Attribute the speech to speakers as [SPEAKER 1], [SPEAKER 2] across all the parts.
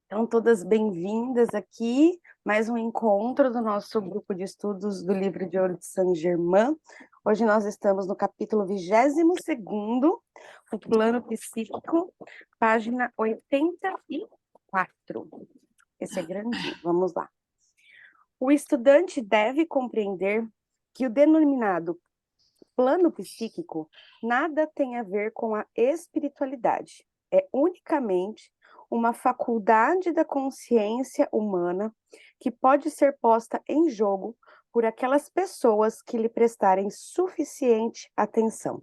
[SPEAKER 1] Então, todas bem-vindas aqui, mais um encontro do nosso grupo de estudos do Livro de Ouro de Saint-Germain. Hoje nós estamos no capítulo 22º, o plano psíquico, página 84. Esse é grandinho, vamos lá. O estudante deve compreender que o denominado plano psíquico nada tem a ver com a espiritualidade. É unicamente uma faculdade da consciência humana que pode ser posta em jogo por aquelas pessoas que lhe prestarem suficiente atenção.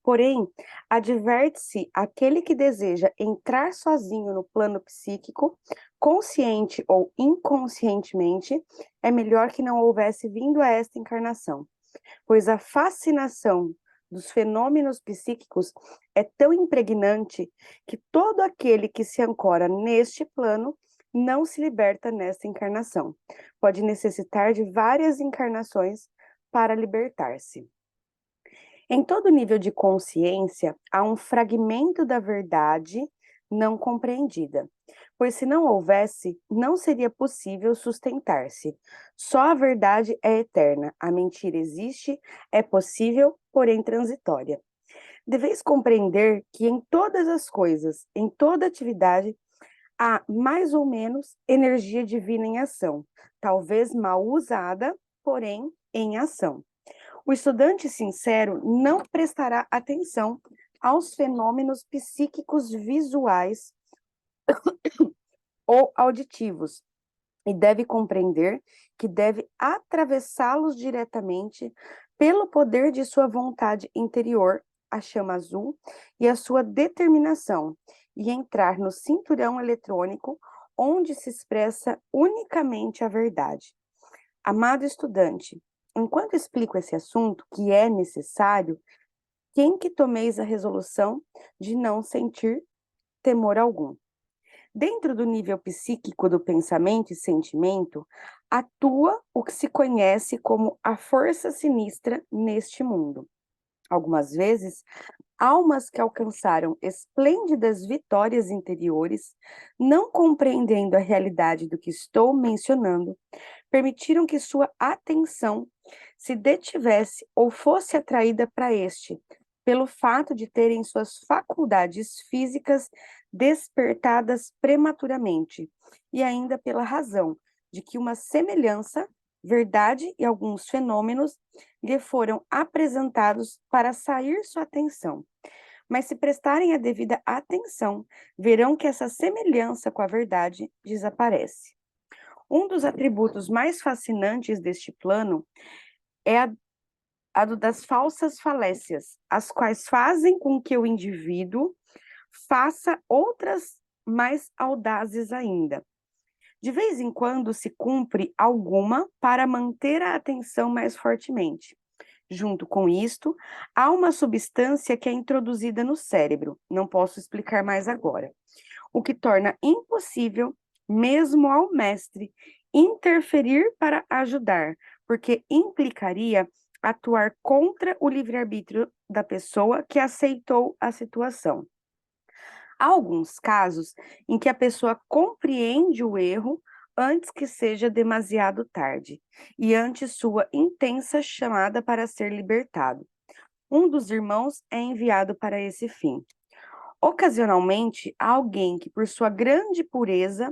[SPEAKER 1] Porém, adverte-se aquele que deseja entrar sozinho no plano psíquico, consciente ou inconscientemente, é melhor que não houvesse vindo a esta encarnação, pois a fascinação dos fenômenos psíquicos é tão impregnante que todo aquele que se ancora neste plano não se liberta nesta encarnação. Pode necessitar de várias encarnações para libertar-se. Em todo nível de consciência, há um fragmento da verdade não compreendida, pois se não houvesse, não seria possível sustentar-se. Só a verdade é eterna, a mentira existe, é possível, porém transitória. Deveis compreender que em todas as coisas, em toda atividade, há mais ou menos energia divina em ação, talvez mal usada, porém em ação. O estudante sincero não prestará atenção aos fenômenos psíquicos visuais ou auditivos e deve compreender que deve atravessá-los diretamente pelo poder de sua vontade interior, a chama azul, e a sua determinação, e entrar no cinturão eletrônico onde se expressa unicamente a verdade. Amado estudante, enquanto explico esse assunto, que é necessário, que tomeis a resolução de não sentir temor algum. Dentro do nível psíquico do pensamento e sentimento, atua o que se conhece como a força sinistra neste mundo. Algumas vezes, almas que alcançaram esplêndidas vitórias interiores, não compreendendo a realidade do que estou mencionando, permitiram que sua atenção se detivesse ou fosse atraída para este, pelo fato de terem suas faculdades físicas despertadas prematuramente, e ainda pela razão de que uma semelhança, verdade e alguns fenômenos lhe foram apresentados para sair sua atenção. Mas se prestarem a devida atenção, verão que essa semelhança com a verdade desaparece. Um dos atributos mais fascinantes deste plano é a do das falsas falécias, as quais fazem com que o indivíduo faça outras mais audazes ainda. De vez em quando se cumpre alguma para manter a atenção mais fortemente. Junto com isto, há uma substância que é introduzida no cérebro, não posso explicar mais agora, o que torna impossível, mesmo ao mestre, interferir para ajudar, porque implicaria atuar contra o livre-arbítrio da pessoa que aceitou a situação. Há alguns casos em que a pessoa compreende o erro antes que seja demasiado tarde e antes sua intensa chamada para ser libertado. Um dos irmãos é enviado para esse fim. Ocasionalmente, há alguém que, por sua grande pureza,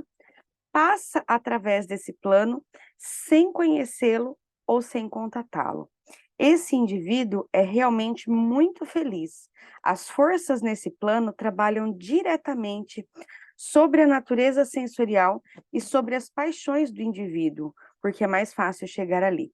[SPEAKER 1] passa através desse plano sem conhecê-lo ou sem contatá-lo. Esse indivíduo é realmente muito feliz. As forças nesse plano trabalham diretamente sobre a natureza sensorial e sobre as paixões do indivíduo, porque é mais fácil chegar ali.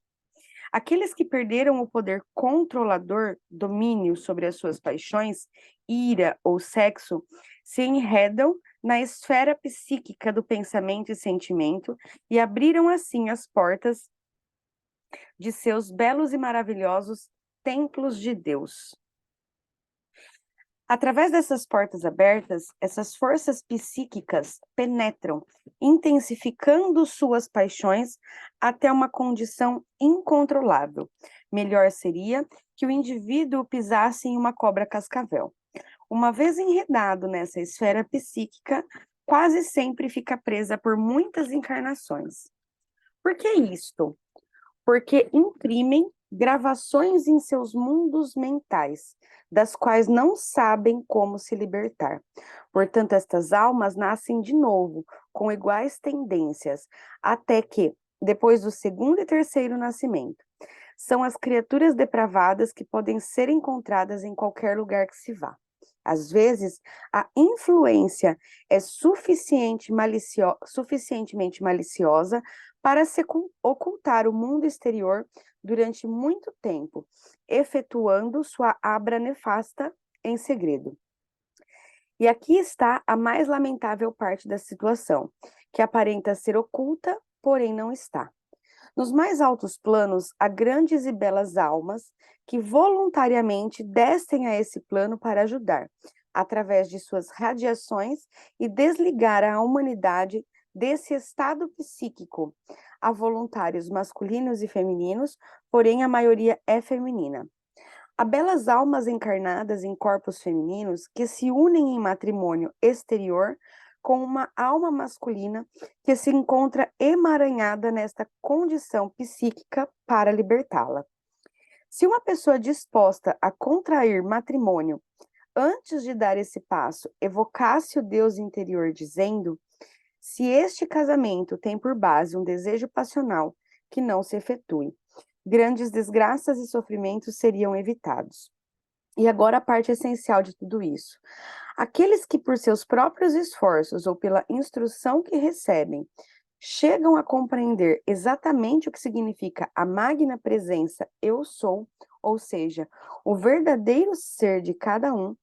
[SPEAKER 1] Aqueles que perderam o poder controlador, domínio sobre as suas paixões, ira ou sexo, se enredam na esfera psíquica do pensamento e sentimento e abriram assim as portas de seus belos e maravilhosos templos de Deus. Através dessas portas abertas, essas forças psíquicas penetram, intensificando suas paixões até uma condição incontrolável. Melhor seria que o indivíduo pisasse em uma cobra cascavel. Uma vez enredado nessa esfera psíquica, quase sempre fica presa por muitas encarnações. Por que isto? Porque imprimem gravações em seus mundos mentais, das quais não sabem como se libertar. Portanto, estas almas nascem de novo, com iguais tendências, até que, depois do segundo e terceiro nascimento, são as criaturas depravadas que podem ser encontradas em qualquer lugar que se vá. Às vezes, a influência é suficientemente maliciosa para se ocultar o mundo exterior durante muito tempo, efetuando sua abra nefasta em segredo. E aqui está a mais lamentável parte da situação, que aparenta ser oculta, porém não está. Nos mais altos planos, há grandes e belas almas que voluntariamente descem a esse plano para ajudar, através de suas radiações, e desligar a humanidade desse estado psíquico. Há voluntários masculinos e femininos, porém a maioria é feminina. Há belas almas encarnadas em corpos femininos que se unem em matrimônio exterior com uma alma masculina que se encontra emaranhada nesta condição psíquica para libertá-la. Se uma pessoa disposta a contrair matrimônio, antes de dar esse passo, evocasse o Deus interior dizendo: se este casamento tem por base um desejo passional que não se efetue, grandes desgraças e sofrimentos seriam evitados. E agora a parte essencial de tudo isso. Aqueles que, por seus próprios esforços ou pela instrução que recebem, chegam a compreender exatamente o que significa a magna presença eu sou, ou seja, o verdadeiro ser de cada um,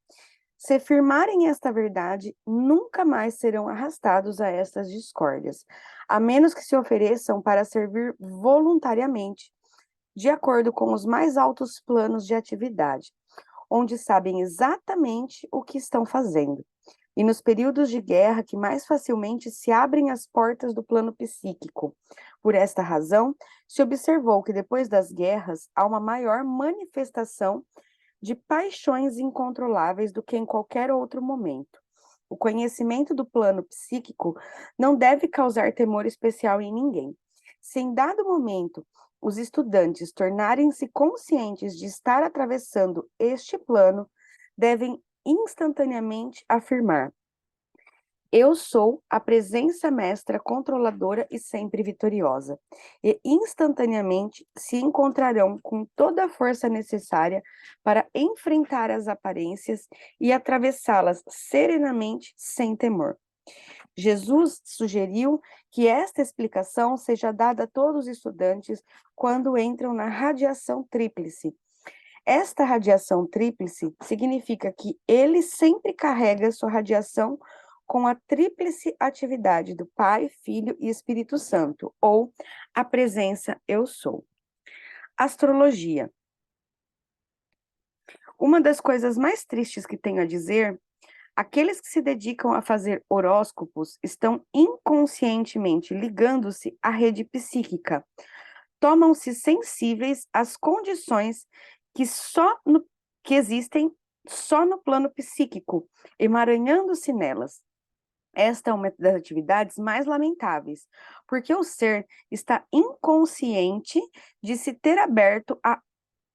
[SPEAKER 1] se firmarem esta verdade, nunca mais serão arrastados a estas discórdias, a menos que se ofereçam para servir voluntariamente, de acordo com os mais altos planos de atividade, onde sabem exatamente o que estão fazendo. E nos períodos de guerra que mais facilmente se abrem as portas do plano psíquico. Por esta razão, se observou que depois das guerras há uma maior manifestação de paixões incontroláveis do que em qualquer outro momento. O conhecimento do plano psíquico não deve causar temor especial em ninguém. Se em dado momento os estudantes tornarem-se conscientes de estar atravessando este plano, devem instantaneamente afirmar: eu sou a presença mestra controladora e sempre vitoriosa. E instantaneamente se encontrarão com toda a força necessária para enfrentar as aparências e atravessá-las serenamente, sem temor. Jesus sugeriu que esta explicação seja dada a todos os estudantes quando entram na radiação tríplice. Esta radiação tríplice significa que ele sempre carrega sua radiação com a tríplice atividade do Pai, Filho e Espírito Santo, ou a presença eu sou. Astrologia. Uma das coisas mais tristes que tenho a dizer: aqueles que se dedicam a fazer horóscopos estão inconscientemente ligando-se à rede psíquica. Tornam-se sensíveis às condições que existem só no plano psíquico, emaranhando-se nelas. Esta é uma das atividades mais lamentáveis, porque o ser está inconsciente de se ter aberto a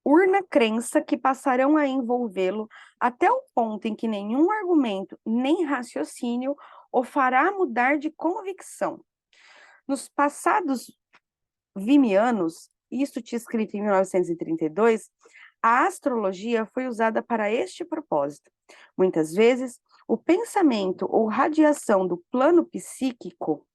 [SPEAKER 1] urna crença que passarão a envolvê-lo até o ponto em que nenhum argumento nem raciocínio o fará mudar de convicção. Nos passados vimianos, isso tinha escrito em 1932, a astrologia foi usada para este propósito. Muitas vezes, o pensamento ou radiação do plano psíquico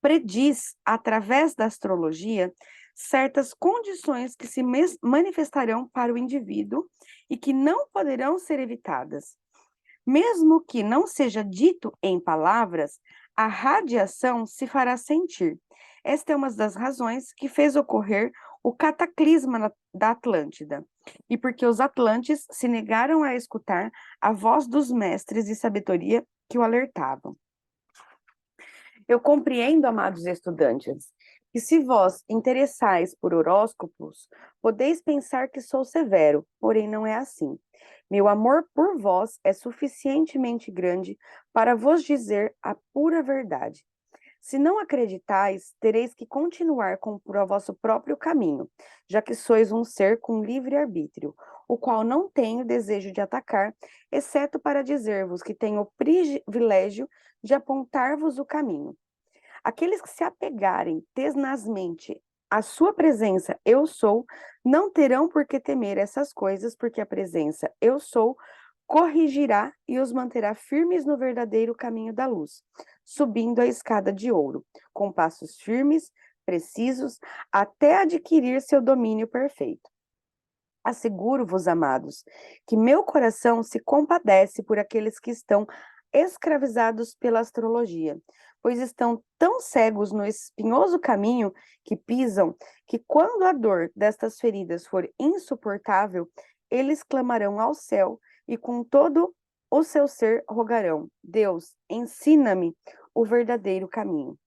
[SPEAKER 1] prediz, através da astrologia, certas condições que se manifestarão para o indivíduo e que não poderão ser evitadas. Mesmo que não seja dito em palavras, a radiação se fará sentir. Esta é uma das razões que fez ocorrer o cataclisma da Atlântida, e porque os atlantes se negaram a escutar a voz dos mestres de sabedoria que o alertavam. Eu compreendo, amados estudantes, que se vós interessais por horóscopos, podeis pensar que sou severo, porém não é assim. Meu amor por vós é suficientemente grande para vos dizer a pura verdade. Se não acreditais, tereis que continuar com o vosso próprio caminho, já que sois um ser com livre arbítrio, o qual não tenho desejo de atacar, exceto para dizer-vos que tenho o privilégio de apontar-vos o caminho. Aqueles que se apegarem tenazmente à sua presença, eu sou, não terão por que temer essas coisas, porque a presença, eu sou, corrigirá e os manterá firmes no verdadeiro caminho da luz, subindo a escada de ouro, com passos firmes, precisos, até adquirir seu domínio perfeito. Asseguro-vos, amados, que meu coração se compadece por aqueles que estão escravizados pela astrologia, pois estão tão cegos no espinhoso caminho que pisam, que quando a dor destas feridas for insuportável, eles clamarão ao céu e com todo o seu ser rogarão: Deus, ensina-me o verdadeiro caminho.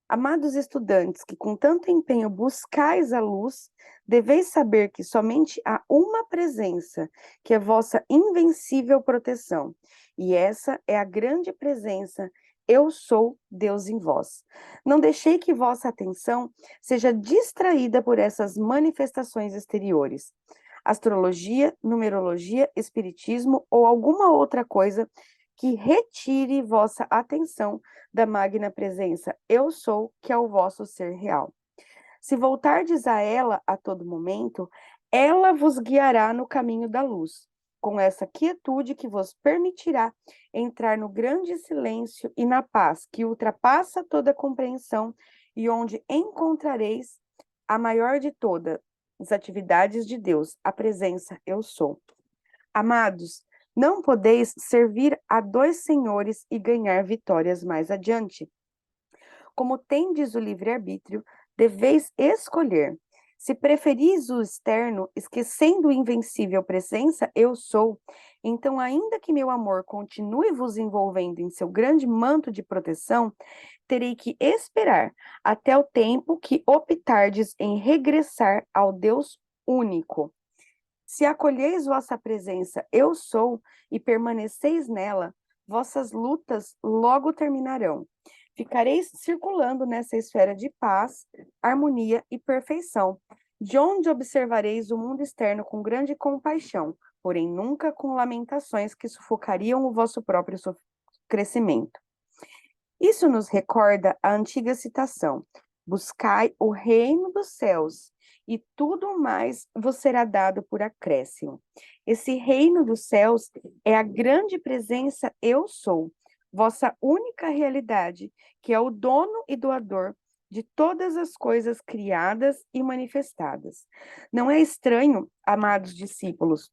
[SPEAKER 1] Amados estudantes, que com tanto empenho buscais a luz, deveis saber que somente há uma presença, que é vossa invencível proteção, e essa é a grande presença, eu sou Deus em vós. Não deixei que vossa atenção seja distraída por essas manifestações exteriores. Astrologia, numerologia, espiritismo ou alguma outra coisa que retire vossa atenção da magna presença eu sou, que é o vosso ser real. Se voltardes a ela a todo momento, ela vos guiará no caminho da luz, com essa quietude que vos permitirá entrar no grande silêncio e na paz que ultrapassa toda compreensão e onde encontrareis a maior de todas as atividades de Deus, a presença eu sou. Amados, não podeis servir a dois senhores e ganhar vitórias mais adiante. Como tendes o livre-arbítrio, deveis escolher. Se preferis o externo, esquecendo a invencível presença, eu sou, então, ainda que meu amor continue vos envolvendo em seu grande manto de proteção, terei que esperar até o tempo que optardes em regressar ao Deus único. Se acolheis vossa presença, eu sou, e permaneceis nela, vossas lutas logo terminarão. Ficareis circulando nessa esfera de paz, harmonia e perfeição, de onde observareis o mundo externo com grande compaixão, porém nunca com lamentações que sufocariam o vosso próprio crescimento. Isso nos recorda a antiga citação: buscai o reino dos céus, e tudo mais vos será dado por acréscimo. Esse reino dos céus é a grande presença eu sou, vossa única realidade, que é o dono e doador de todas as coisas criadas e manifestadas. Não é estranho, amados discípulos,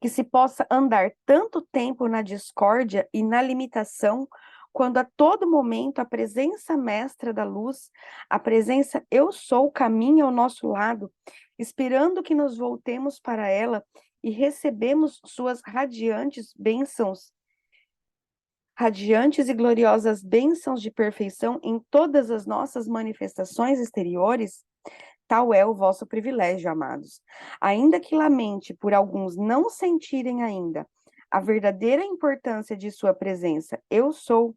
[SPEAKER 1] que se possa andar tanto tempo na discórdia e na limitação, quando a todo momento a presença mestra da luz, a presença eu sou, caminha ao nosso lado, esperando que nos voltemos para ela e recebemos suas radiantes e gloriosas bênçãos de perfeição em todas as nossas manifestações exteriores? Tal é o vosso privilégio, amados. Ainda que lamente por alguns não sentirem ainda a verdadeira importância de sua presença, eu sou,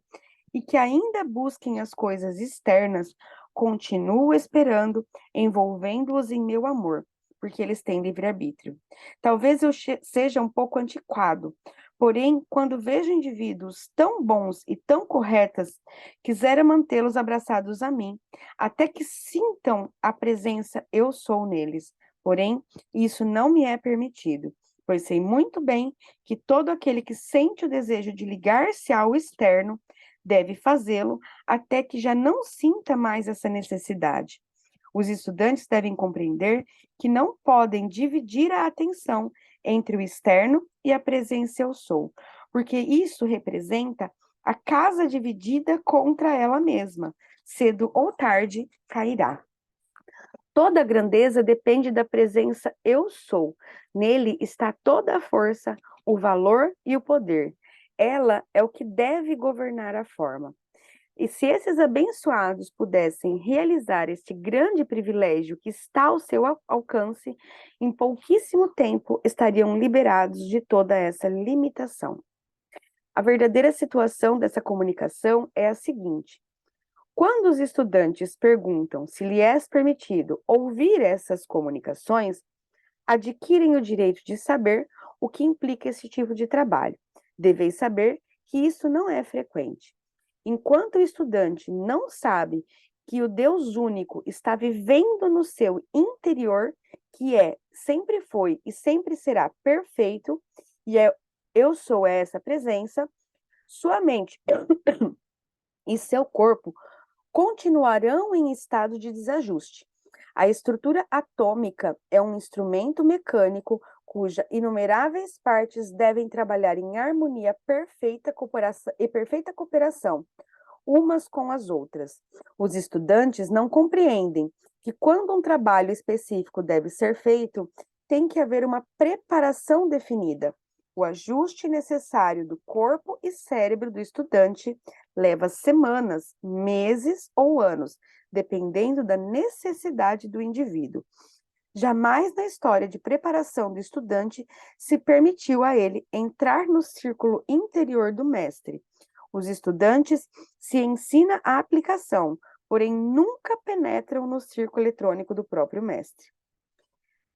[SPEAKER 1] e que ainda busquem as coisas externas, continuo esperando, envolvendo-os em meu amor, porque eles têm livre-arbítrio. Talvez eu seja um pouco antiquado, porém, quando vejo indivíduos tão bons e tão corretas, quisera mantê-los abraçados a mim, até que sintam a presença eu sou neles. Porém, isso não me é permitido, pois sei muito bem que todo aquele que sente o desejo de ligar-se ao externo deve fazê-lo até que já não sinta mais essa necessidade. Os estudantes devem compreender que não podem dividir a atenção entre o externo e a presença eu sou, porque isso representa a casa dividida contra ela mesma. Cedo ou tarde cairá. Toda grandeza depende da presença eu sou. Nele está toda a força, o valor e o poder. Ela é o que deve governar a forma. E se esses abençoados pudessem realizar este grande privilégio que está ao seu alcance, em pouquíssimo tempo estariam liberados de toda essa limitação. A verdadeira situação dessa comunicação é a seguinte: quando os estudantes perguntam se lhe é permitido ouvir essas comunicações, adquirem o direito de saber o que implica esse tipo de trabalho. Deveis saber que isso não é frequente. Enquanto o estudante não sabe que o Deus único está vivendo no seu interior, que é, sempre foi e sempre será perfeito, e eu sou essa presença, sua mente e seu corpo continuarão em estado de desajuste. A estrutura atômica é um instrumento mecânico cuja inumeráveis partes devem trabalhar em harmonia perfeita cooperação umas com as outras. Os estudantes não compreendem que quando um trabalho específico deve ser feito, tem que haver uma preparação definida. O ajuste necessário do corpo e cérebro do estudante leva semanas, meses ou anos, dependendo da necessidade do indivíduo. Jamais na história de preparação do estudante se permitiu a ele entrar no círculo interior do mestre. Os estudantes se ensinam a aplicação, porém nunca penetram no círculo eletrônico do próprio mestre.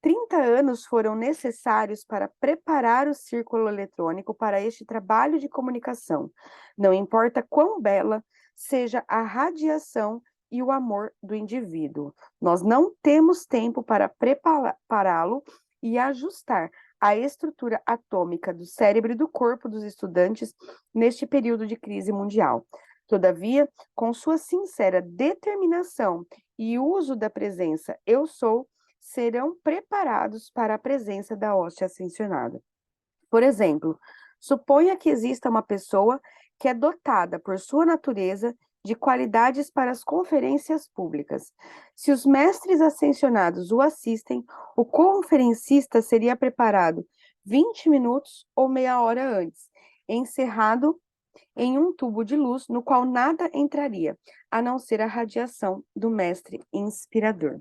[SPEAKER 1] 30 anos foram necessários para preparar o círculo eletrônico para este trabalho de comunicação. Não importa quão bela seja a radiação e o amor do indivíduo. Nós não temos tempo para prepará-lo e ajustar a estrutura atômica do cérebro e do corpo dos estudantes neste período de crise mundial. Todavia, com sua sincera determinação e uso da presença eu sou, serão preparados para a presença da hóstia ascensionada. Por exemplo, suponha que exista uma pessoa que é dotada por sua natureza de qualidades para as conferências públicas. Se os mestres ascensionados o assistem, o conferencista seria preparado 20 minutos ou meia hora antes, encerrado em um tubo de luz no qual nada entraria, a não ser a radiação do mestre inspirador.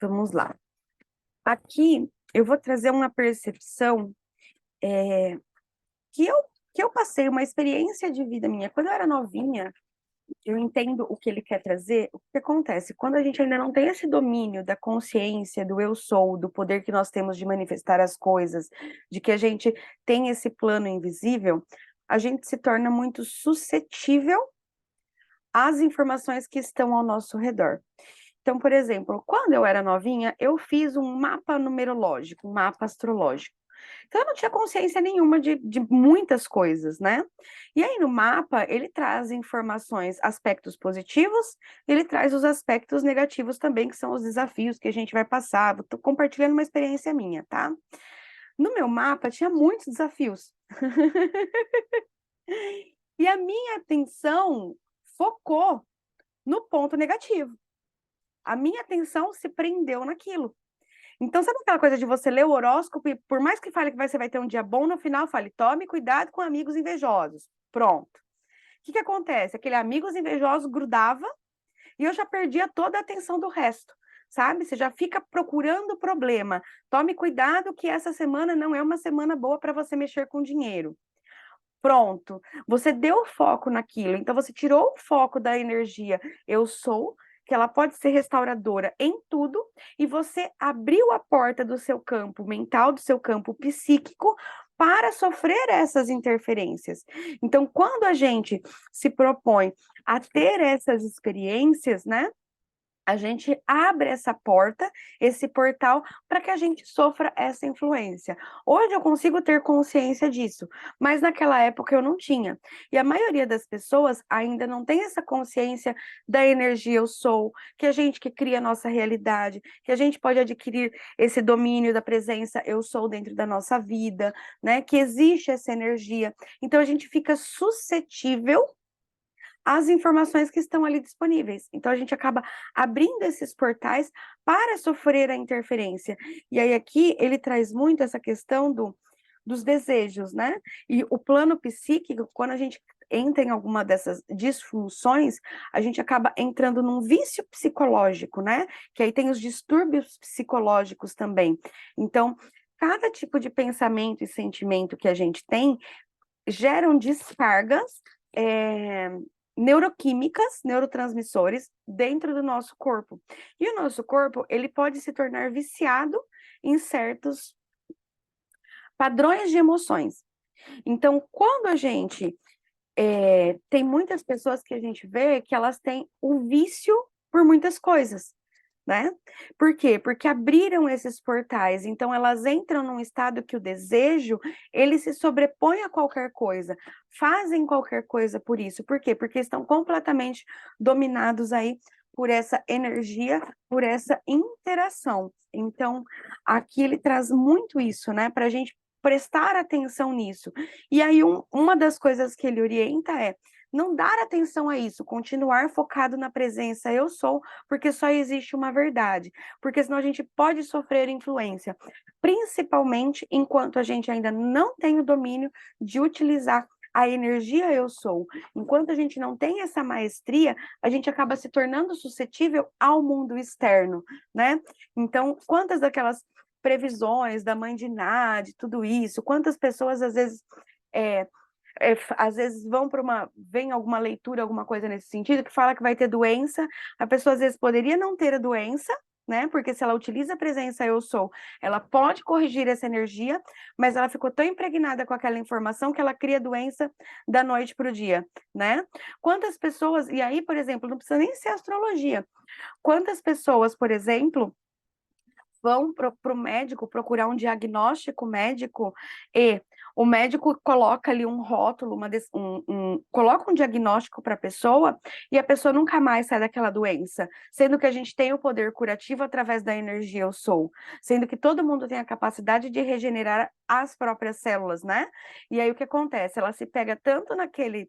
[SPEAKER 1] Vamos lá. Aqui eu vou trazer uma percepção que eu passei, uma experiência de vida minha. Quando eu era novinha, eu entendo o que ele quer trazer. O que acontece? Quando a gente ainda não tem esse domínio da consciência, do eu sou, do poder que nós temos de manifestar as coisas, de que a gente tem esse plano invisível, a gente se torna muito suscetível às informações que estão ao nosso redor. Então, por exemplo, quando eu era novinha, eu fiz um mapa numerológico, um mapa astrológico. Então, eu não tinha consciência nenhuma de muitas coisas, né? E aí, no mapa, ele traz informações, aspectos positivos, ele traz os aspectos negativos também, que são os desafios que a gente vai passar. Estou compartilhando uma experiência minha, tá? No meu mapa, tinha muitos desafios. E a minha atenção focou no ponto negativo. A minha atenção se prendeu naquilo. Então, sabe aquela coisa de você ler o horóscopo e por mais que fale que você vai ter um dia bom, no final fale, tome cuidado com amigos invejosos. Pronto. O que acontece? Aquele amigos invejosos grudava e eu já perdia toda a atenção do resto, sabe? Você já fica procurando o problema. Tome cuidado que essa semana não é uma semana boa para você mexer com dinheiro. Pronto. Você deu foco naquilo, então você tirou o foco da energia eu sou, que ela pode ser restauradora em tudo, e você abriu a porta do seu campo mental, do seu campo psíquico, para sofrer essas interferências. Então, quando a gente se propõe a ter essas experiências, né? A gente abre essa porta, esse portal, para que a gente sofra essa influência. Hoje eu consigo ter consciência disso, mas naquela época eu não tinha. E a maioria das pessoas ainda não tem essa consciência da energia eu sou, que a gente que cria a nossa realidade, que a gente pode adquirir esse domínio da presença eu sou dentro da nossa vida, né? Que existe essa energia. Então a gente fica suscetível as informações que estão ali disponíveis. Então, a gente acaba abrindo esses portais para sofrer a interferência. E aí, aqui, ele traz muito essa questão do dos desejos, né? E o plano psíquico, quando a gente entra em alguma dessas disfunções, a gente acaba entrando num vício psicológico, né? Que aí tem os distúrbios psicológicos também. Então, cada tipo de pensamento e sentimento que a gente tem geram descargas neuroquímicas, neurotransmissores dentro do nosso corpo. E o nosso corpo, ele pode se tornar viciado em certos padrões de emoções. Então, quando a gente tem muitas pessoas que a gente vê que elas têm o vício por muitas coisas, né? Por quê? Porque abriram esses portais, então elas entram num estado que o desejo, ele se sobrepõe a qualquer coisa, fazem qualquer coisa por isso. Por quê? Porque estão completamente dominados aí por essa energia, por essa interação. Então, aqui ele traz muito isso, né? Para a gente prestar atenção nisso. E aí, uma das coisas que ele orienta é não dar atenção a isso, continuar focado na presença eu sou, porque só existe uma verdade, porque senão a gente pode sofrer influência, principalmente enquanto a gente ainda não tem o domínio de utilizar a energia eu sou. Enquanto a gente não tem essa maestria, a gente acaba se tornando suscetível ao mundo externo, né? Então, quantas daquelas previsões da mãe de Nádia, tudo isso, quantas pessoas às vezes vem alguma leitura, alguma coisa nesse sentido, que fala que vai ter doença, a pessoa às vezes poderia não ter a doença, né? Porque se ela utiliza a presença eu sou, ela pode corrigir essa energia, mas ela ficou tão impregnada com aquela informação que ela cria doença da noite para o dia, né? Quantas pessoas, e aí, por exemplo, não precisa nem ser astrologia, quantas pessoas, por exemplo, vão para o médico procurar um diagnóstico médico e o médico coloca ali um rótulo, coloca um diagnóstico para a pessoa e a pessoa nunca mais sai daquela doença, sendo que a gente tem o poder curativo através da energia eu sou, sendo que todo mundo tem a capacidade de regenerar as próprias células, né? E aí o que acontece? Ela se pega tanto naquele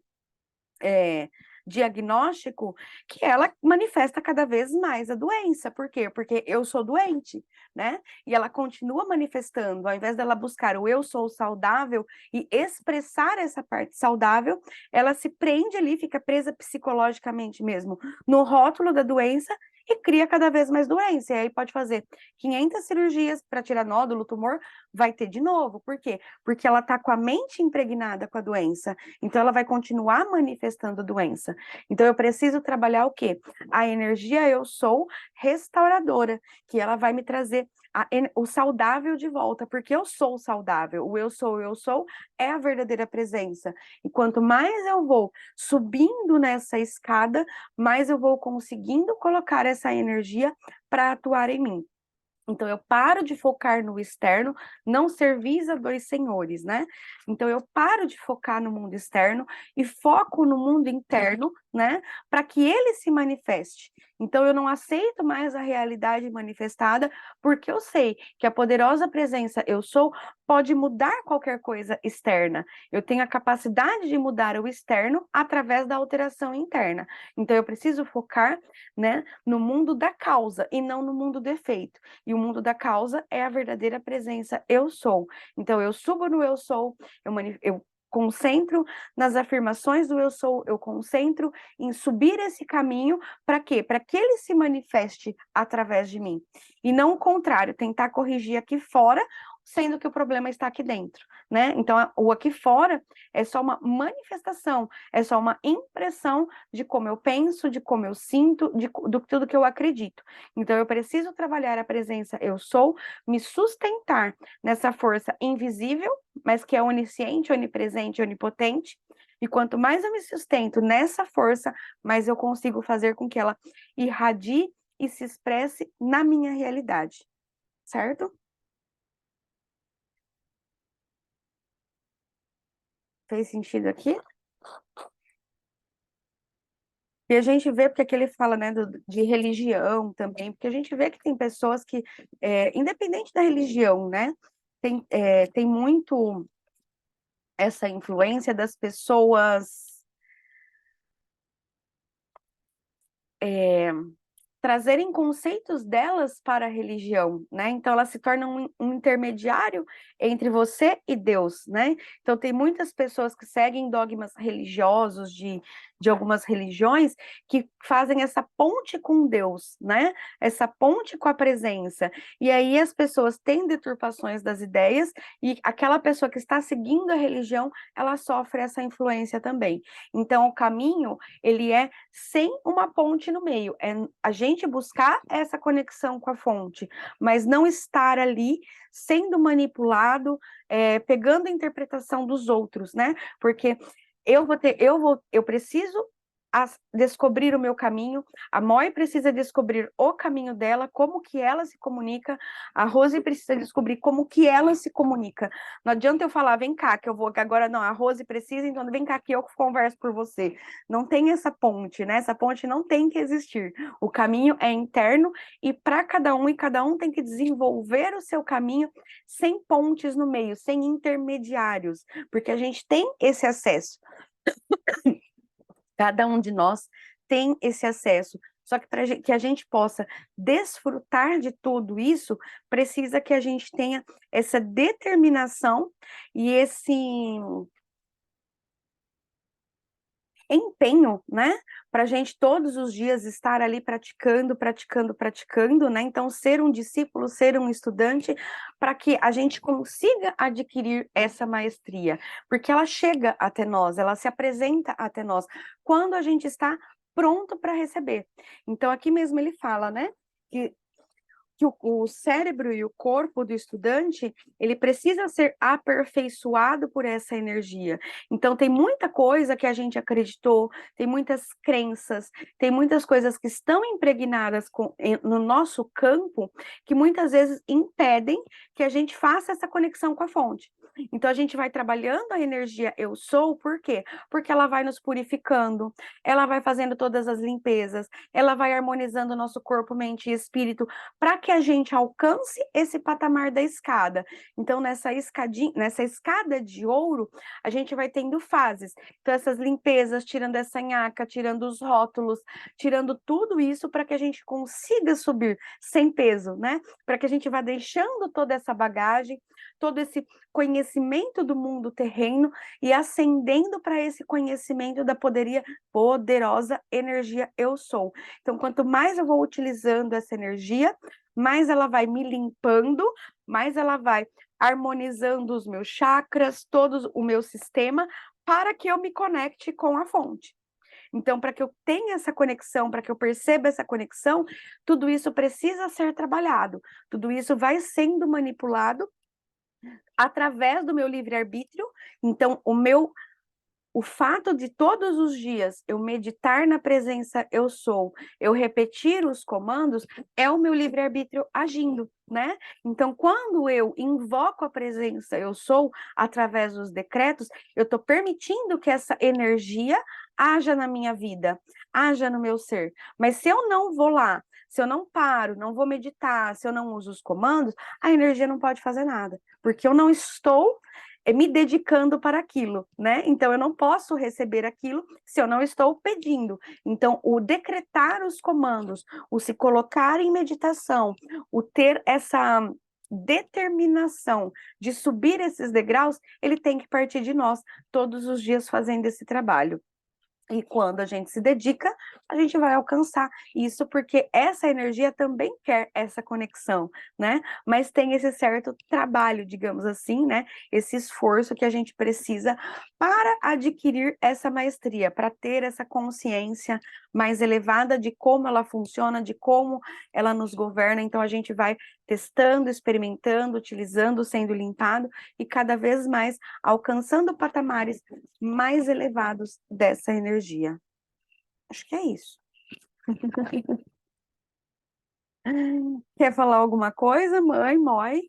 [SPEAKER 1] diagnóstico que ela manifesta cada vez mais a doença. Por quê? Porque eu sou doente, né? E ela continua manifestando, ao invés dela buscar o eu sou saudável e expressar essa parte saudável, ela se prende ali, fica presa psicologicamente mesmo no rótulo da doença e cria cada vez mais doença. E aí pode fazer 500 cirurgias para tirar nódulo, tumor, vai ter de novo. Por quê? Porque ela está com a mente impregnada com a doença. Então, ela vai continuar manifestando doença. Então, eu preciso trabalhar o quê? A energia eu sou restauradora, que ela vai me trazer o saudável de volta, porque eu sou saudável. O eu sou é a verdadeira presença. E quanto mais eu vou subindo nessa escada, mais eu vou conseguindo colocar essa energia para atuar em mim. Então, eu paro de focar no externo, não servis a dois senhores, né? Então, eu paro de focar no mundo externo e foco no mundo interno, né? Para que ele se manifeste. Então, eu não aceito mais a realidade manifestada, porque eu sei que a poderosa presença eu sou pode mudar qualquer coisa externa. Eu tenho a capacidade de mudar o externo através da alteração interna. Então, eu preciso focar, né, no mundo da causa e não no mundo do efeito. E o mundo da causa é a verdadeira presença eu sou. Então, eu subo no eu sou, eu concentro nas afirmações do eu sou, eu concentro em subir esse caminho, para quê? Para que ele se manifeste através de mim. E não o contrário, tentar corrigir aqui fora, sendo que o problema está aqui dentro, né? Então, o aqui fora é só uma manifestação, é só uma impressão de como eu penso, de como eu sinto, do tudo que eu acredito. Então, eu preciso trabalhar a presença eu sou, me sustentar nessa força invisível, mas que é onisciente, onipresente, onipotente. E quanto mais eu me sustento nessa força, mais eu consigo fazer com que ela irradie e se expresse na minha realidade. Certo? Fez sentido aqui? E a gente vê, porque aqui ele fala, né, de religião também, porque a gente vê que tem pessoas que, independente da religião, né, tem muito essa influência das pessoas trazerem conceitos delas para a religião, né? Então elas se tornam um intermediário entre você e Deus, né? Então tem muitas pessoas que seguem dogmas religiosos de algumas religiões que fazem essa ponte com Deus, né? Essa ponte com a presença. E aí as pessoas têm deturpações das ideias e aquela pessoa que está seguindo a religião, ela sofre essa influência também. Então o caminho, ele é sem uma ponte no meio, é a gente buscar essa conexão com a fonte, mas não estar ali sendo manipulado, pegando a interpretação dos outros, né? Porque eu preciso descobrir o meu caminho, a Moi precisa descobrir o caminho dela, como que ela se comunica, a Rose precisa descobrir como que ela se comunica. Não adianta eu falar, vem cá, que eu vou, que agora não, a Rose precisa, então vem cá que eu converso por você. Não tem essa ponte, né? Essa ponte não tem que existir. O caminho é interno e para cada um, e cada um tem que desenvolver o seu caminho sem pontes no meio, sem intermediários, porque a gente tem esse acesso. Cada um de nós tem esse acesso. Só que para que a gente possa desfrutar de tudo isso, precisa que a gente tenha essa determinação e esse empenho, né? Para a gente todos os dias estar ali praticando, praticando, praticando, né? Então, ser um discípulo, ser um estudante, para que a gente consiga adquirir essa maestria, porque ela chega até nós, ela se apresenta até nós, quando a gente está pronto para receber. Então, aqui mesmo ele fala, né? Que o cérebro e o corpo do estudante, ele precisa ser aperfeiçoado por essa energia. Então, tem muita coisa que a gente acreditou, tem muitas crenças, tem muitas coisas que estão impregnadas no nosso campo, que muitas vezes impedem que a gente faça essa conexão com a fonte. Então, a gente vai trabalhando a energia eu sou, por quê? Porque ela vai nos purificando, ela vai fazendo todas as limpezas, ela vai harmonizando o nosso corpo, mente e espírito, para que a gente alcance esse patamar da escada. Então, nessa escada de ouro, a gente vai tendo fases. Então, essas limpezas, tirando essa nhaca, tirando os rótulos, tirando tudo isso para que a gente consiga subir sem peso, né? Para que a gente vá deixando toda essa bagagem, todo esse conhecimento do mundo terreno e ascendendo para esse conhecimento da poderosa energia eu sou. Então, quanto mais eu vou utilizando essa energia, mais ela vai me limpando, mais ela vai harmonizando os meus chakras, todo o meu sistema, para que eu me conecte com a fonte. Então, para que eu tenha essa conexão, para que eu perceba essa conexão, tudo isso precisa ser trabalhado, tudo isso vai sendo manipulado através do meu livre-arbítrio. Então, o fato de todos os dias eu meditar na presença eu sou, eu repetir os comandos, é o meu livre-arbítrio agindo, né? Então, quando eu invoco a presença eu sou através dos decretos, eu estou permitindo que essa energia haja na minha vida, haja no meu ser. Mas se eu não vou lá, se eu não paro, não vou meditar, se eu não uso os comandos, a energia não pode fazer nada, porque eu não estou me dedicando para aquilo, né? Então, eu não posso receber aquilo se eu não estou pedindo. Então, o decretar os comandos, o se colocar em meditação, o ter essa determinação de subir esses degraus, ele tem que partir de nós, todos os dias fazendo esse trabalho. E quando a gente se dedica, a gente vai alcançar isso, porque essa energia também quer essa conexão, né? Mas tem esse certo trabalho, digamos assim, né? Esse esforço que a gente precisa para adquirir essa maestria, para ter essa consciência mais elevada de como ela funciona, de como ela nos governa. Então, a gente vai testando, experimentando, utilizando, sendo limpado e cada vez mais alcançando patamares mais elevados dessa energia. Acho que é isso. Quer falar alguma coisa, mãe, Moi?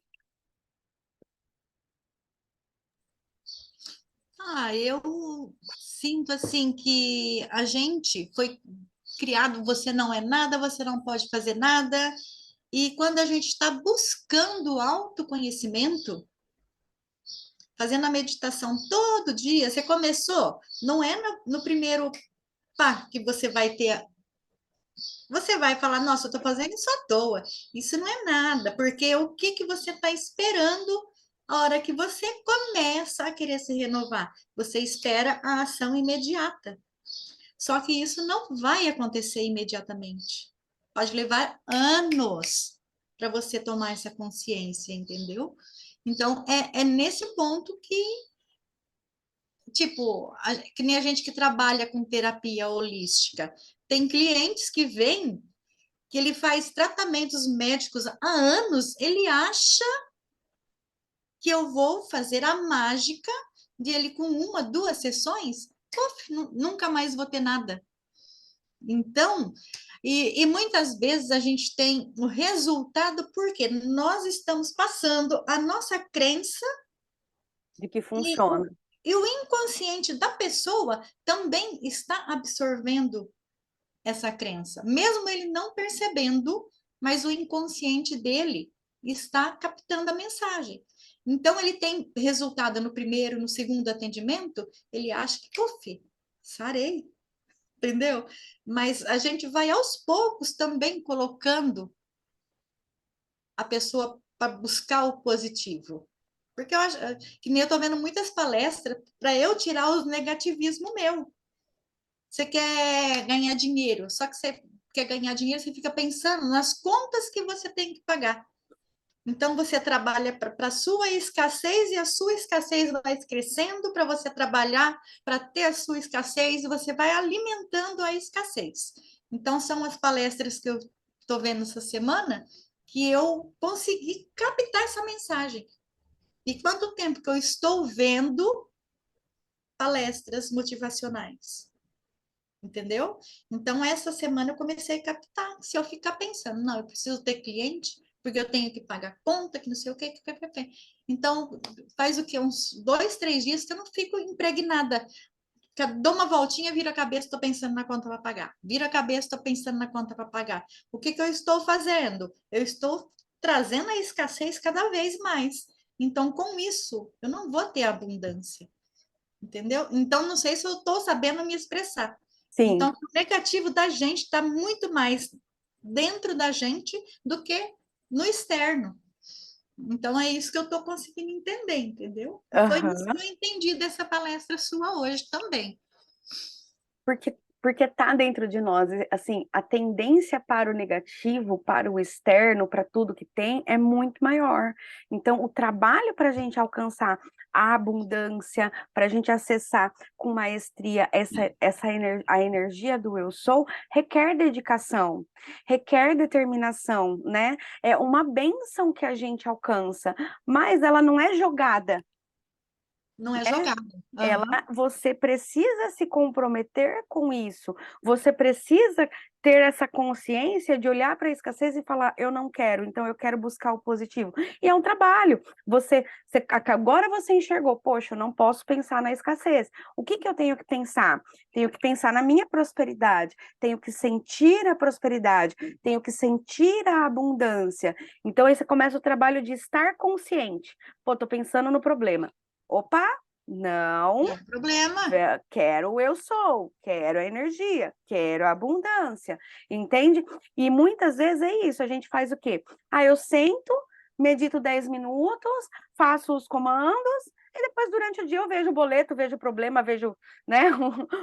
[SPEAKER 2] Eu sinto assim que a gente foi criado, você não é nada, você não pode fazer nada. E quando a gente está buscando autoconhecimento, fazendo a meditação todo dia, você começou, não é no primeiro pá que você vai ter Você vai falar, nossa, eu estou fazendo isso à toa. Isso não é nada, porque o que que você está esperando a hora que você começa a querer se renovar? Você espera a ação imediata. Só que isso não vai acontecer imediatamente. Pode levar anos para você tomar essa consciência, entendeu? Então, é nesse ponto que, tipo, que nem a gente que trabalha com terapia holística. Tem clientes que vêm que ele faz tratamentos médicos há anos, ele acha que eu vou fazer a mágica de ele com uma, duas sessões, puf, nunca mais vou ter nada. Então, e muitas vezes a gente tem o resultado porque nós estamos passando a nossa crença
[SPEAKER 1] De que
[SPEAKER 2] e
[SPEAKER 1] funciona.
[SPEAKER 2] e o inconsciente da pessoa também está absorvendo essa crença, mesmo ele não percebendo, mas o inconsciente dele está captando a mensagem. Então, ele tem resultado no primeiro, no segundo atendimento, ele acha que, puf, sarei, entendeu? Mas a gente vai aos poucos também colocando a pessoa para buscar o positivo. Porque eu acho que nem eu estou vendo muitas palestras para eu tirar o negativismo meu. Você quer ganhar dinheiro, só que você quer ganhar dinheiro, você fica pensando nas contas que você tem que pagar. Então, você trabalha para a sua escassez e a sua escassez vai crescendo para você trabalhar para ter a sua escassez e você vai alimentando a escassez. Então, são as palestras que eu estou vendo essa semana que eu consegui captar essa mensagem. E quanto tempo que eu estou vendo palestras motivacionais? Entendeu? Então, essa semana eu comecei a captar. Se eu ficar pensando, não, eu preciso ter cliente, porque eu tenho que pagar conta, que não sei o quê, que. Então, faz o quê? Uns 2, 3 dias que eu não fico impregnada. Que eu dou uma voltinha, viro a cabeça, estou pensando na conta para pagar. Viro a cabeça, estou pensando na conta para pagar. O que que eu estou fazendo? Eu estou trazendo a escassez cada vez mais. Então, com isso, eu não vou ter abundância. Entendeu? Então, não sei se eu estou sabendo me expressar. Então,
[SPEAKER 1] Sim.
[SPEAKER 2] o negativo da gente está muito mais dentro da gente do que no externo. Então, é isso que eu estou conseguindo entender, entendeu? E foi isso que
[SPEAKER 1] Aham.
[SPEAKER 2] eu entendi dessa palestra sua hoje também.
[SPEAKER 1] Porque tá dentro de nós, assim, a tendência para o negativo, para o externo, para tudo que tem, é muito maior. Então, o trabalho para a gente alcançar a abundância, para a gente acessar com maestria a energia do eu sou, requer dedicação, requer determinação, né? É uma bênção que a gente alcança, mas ela não é jogada,
[SPEAKER 2] Não é
[SPEAKER 1] né?
[SPEAKER 2] jogado.
[SPEAKER 1] Ela,
[SPEAKER 2] Aham.
[SPEAKER 1] você precisa se comprometer com isso. Você precisa ter essa consciência de olhar para a escassez e falar, eu não quero, então eu quero buscar o positivo. E é um trabalho. Agora você enxergou, poxa, eu não posso pensar na escassez. O que que eu tenho que pensar? Tenho que pensar na minha prosperidade, tenho que sentir a prosperidade, tenho que sentir a abundância. Então, aí você começa o trabalho de estar consciente. Pô, tô pensando no problema. Opa, não,
[SPEAKER 2] É um problema.
[SPEAKER 1] quero o eu sou, quero a energia, quero a abundância, entende? E muitas vezes é isso, a gente faz o quê? Ah, eu sento, medito 10 minutos, faço os comandos, e depois durante o dia eu vejo o boleto, vejo o problema, vejo, né,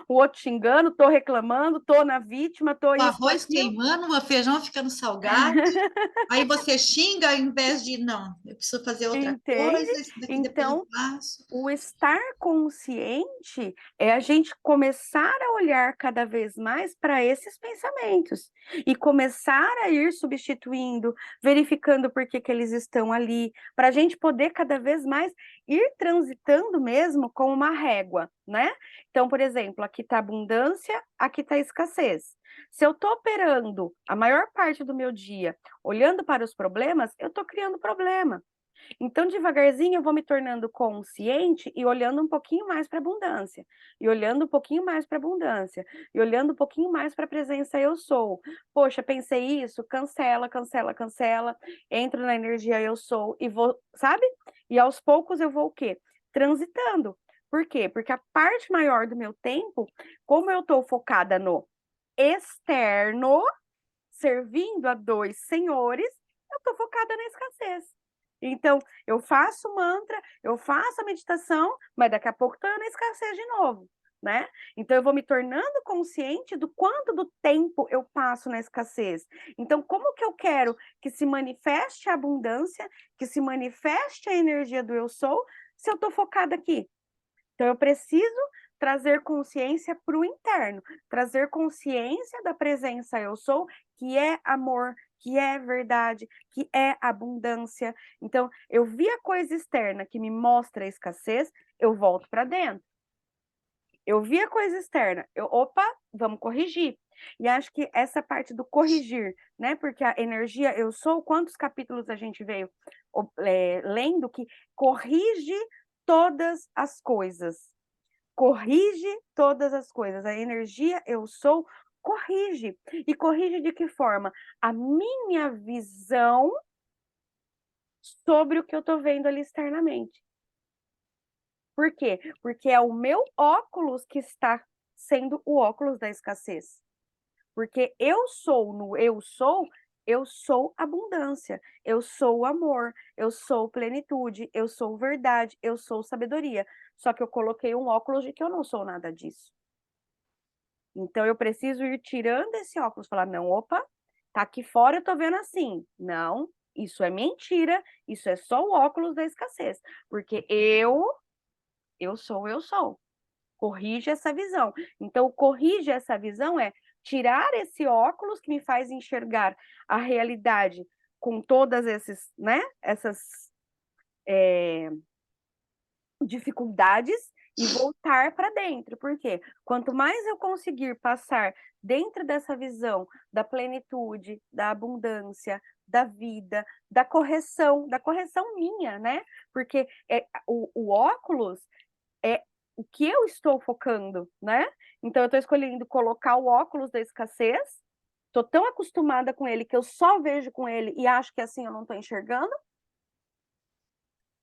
[SPEAKER 1] o outro xingando, tô reclamando, tô na vítima, tô
[SPEAKER 2] O
[SPEAKER 1] isso, tô
[SPEAKER 2] arroz
[SPEAKER 1] aquilo.
[SPEAKER 2] queimando, o feijão ficando salgado. Aí você xinga ao invés de, não, eu preciso fazer outra
[SPEAKER 1] Entende?
[SPEAKER 2] coisa, isso daqui depois eu
[SPEAKER 1] Então,
[SPEAKER 2] faço.
[SPEAKER 1] o estar consciente é a gente começar a olhar cada vez mais para esses pensamentos e começar a ir substituindo, verificando por que que eles estão ali, para a gente poder cada vez mais ir transitando mesmo com uma régua, né? Então, por exemplo, aqui está abundância, aqui está escassez. Se eu estou operando a maior parte do meu dia olhando para os problemas, eu estou criando problema. Então, devagarzinho, eu vou me tornando consciente e olhando um pouquinho mais para a abundância, e olhando um pouquinho mais para a abundância, e olhando um pouquinho mais para a presença eu sou. Poxa, pensei isso, cancela, cancela, cancela, entro na energia eu sou e vou, sabe? E aos poucos eu vou o quê? Transitando. Por quê? Porque a parte maior do meu tempo, como eu estou focada no externo, servindo a dois senhores, eu estou focada na escassez. Então, eu faço o mantra, eu faço a meditação, mas daqui a pouco estou na escassez de novo, né? Então, eu vou me tornando consciente do quanto do tempo eu passo na escassez. Então, como que eu quero que se manifeste a abundância, que se manifeste a energia do eu sou, se eu estou focada aqui? Então, eu preciso trazer consciência para o interno, trazer consciência da presença eu sou, que é amor, que é verdade, que é abundância. Então, eu vi a coisa externa que me mostra a escassez, eu volto para dentro. Eu vi a coisa externa, opa, vamos corrigir. E acho que essa parte do corrigir, né? Porque a energia eu sou, quantos capítulos a gente veio lendo que corrige todas as coisas. Corrige todas as coisas. A energia eu sou corrige. E corrige de que forma? A minha visão sobre o que eu estou vendo ali externamente. Por quê? Porque é o meu óculos que está sendo o óculos da escassez. Porque eu sou abundância, eu sou amor, eu sou plenitude, eu sou verdade, eu sou sabedoria. Só que eu coloquei um óculos de que eu não sou nada disso. Então eu preciso ir tirando esse óculos, falar, não, opa, tá aqui fora, eu tô vendo assim. Não, isso é mentira, isso é só o óculos da escassez. Porque eu sou. Corrige essa visão. Então, corrige essa visão é tirar esse óculos que me faz enxergar a realidade com todas essas dificuldades e voltar para dentro. Por quê? Quanto mais eu conseguir passar dentro dessa visão da plenitude, da abundância, da vida, da correção minha, né? Porque o óculos é o que eu estou focando, né? Então eu estou escolhendo colocar o óculos da escassez, estou tão acostumada com ele que eu só vejo com ele e acho que assim eu não estou enxergando,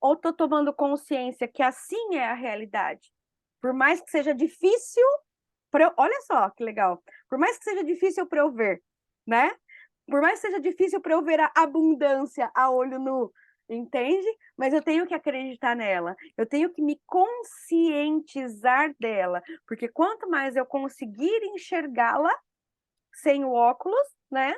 [SPEAKER 1] ou estou tomando consciência que assim é a realidade. Por mais que seja difícil, olha só que legal, por mais que seja difícil para eu ver, né? Por mais que seja difícil para eu ver a abundância a olho nu, entende? Mas eu tenho que acreditar nela, eu tenho que me conscientizar dela, porque quanto mais eu conseguir enxergá-la sem o óculos, né?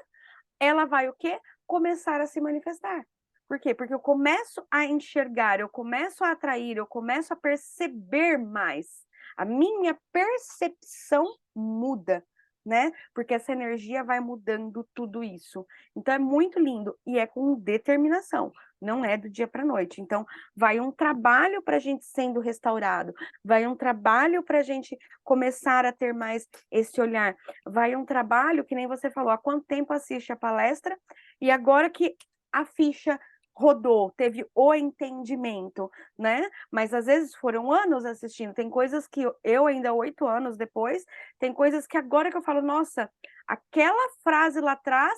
[SPEAKER 1] Ela vai o quê? Começar a se manifestar. Por quê? Porque eu começo a enxergar, eu começo a atrair, eu começo a perceber mais. A minha percepção muda, né? Porque essa energia vai mudando tudo isso. Então é muito lindo e é com determinação, não é do dia para a noite. Então vai um trabalho para a gente sendo restaurado, vai um trabalho para a gente começar a ter mais esse olhar, vai um trabalho que nem você falou, há quanto tempo assiste a palestra e agora que a ficha rodou, teve o entendimento, né? Mas às vezes foram anos assistindo, tem coisas que eu ainda 8 anos depois, tem coisas que agora que eu falo, nossa, aquela frase lá atrás,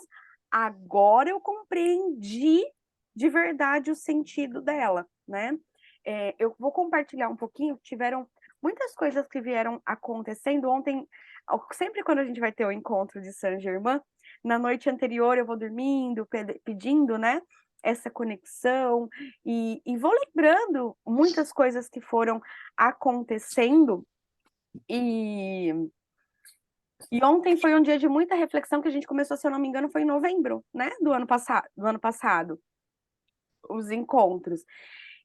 [SPEAKER 1] agora eu compreendi de verdade o sentido dela, né? Eu vou compartilhar um pouquinho, tiveram muitas coisas que vieram acontecendo ontem, sempre quando a gente vai ter o encontro de Saint-Germain, na noite anterior eu vou dormindo, pedindo, né? Essa conexão e vou lembrando muitas coisas que foram acontecendo e ontem foi um dia de muita reflexão que a gente começou, se eu não me engano, foi em novembro, né, do ano passado, os encontros.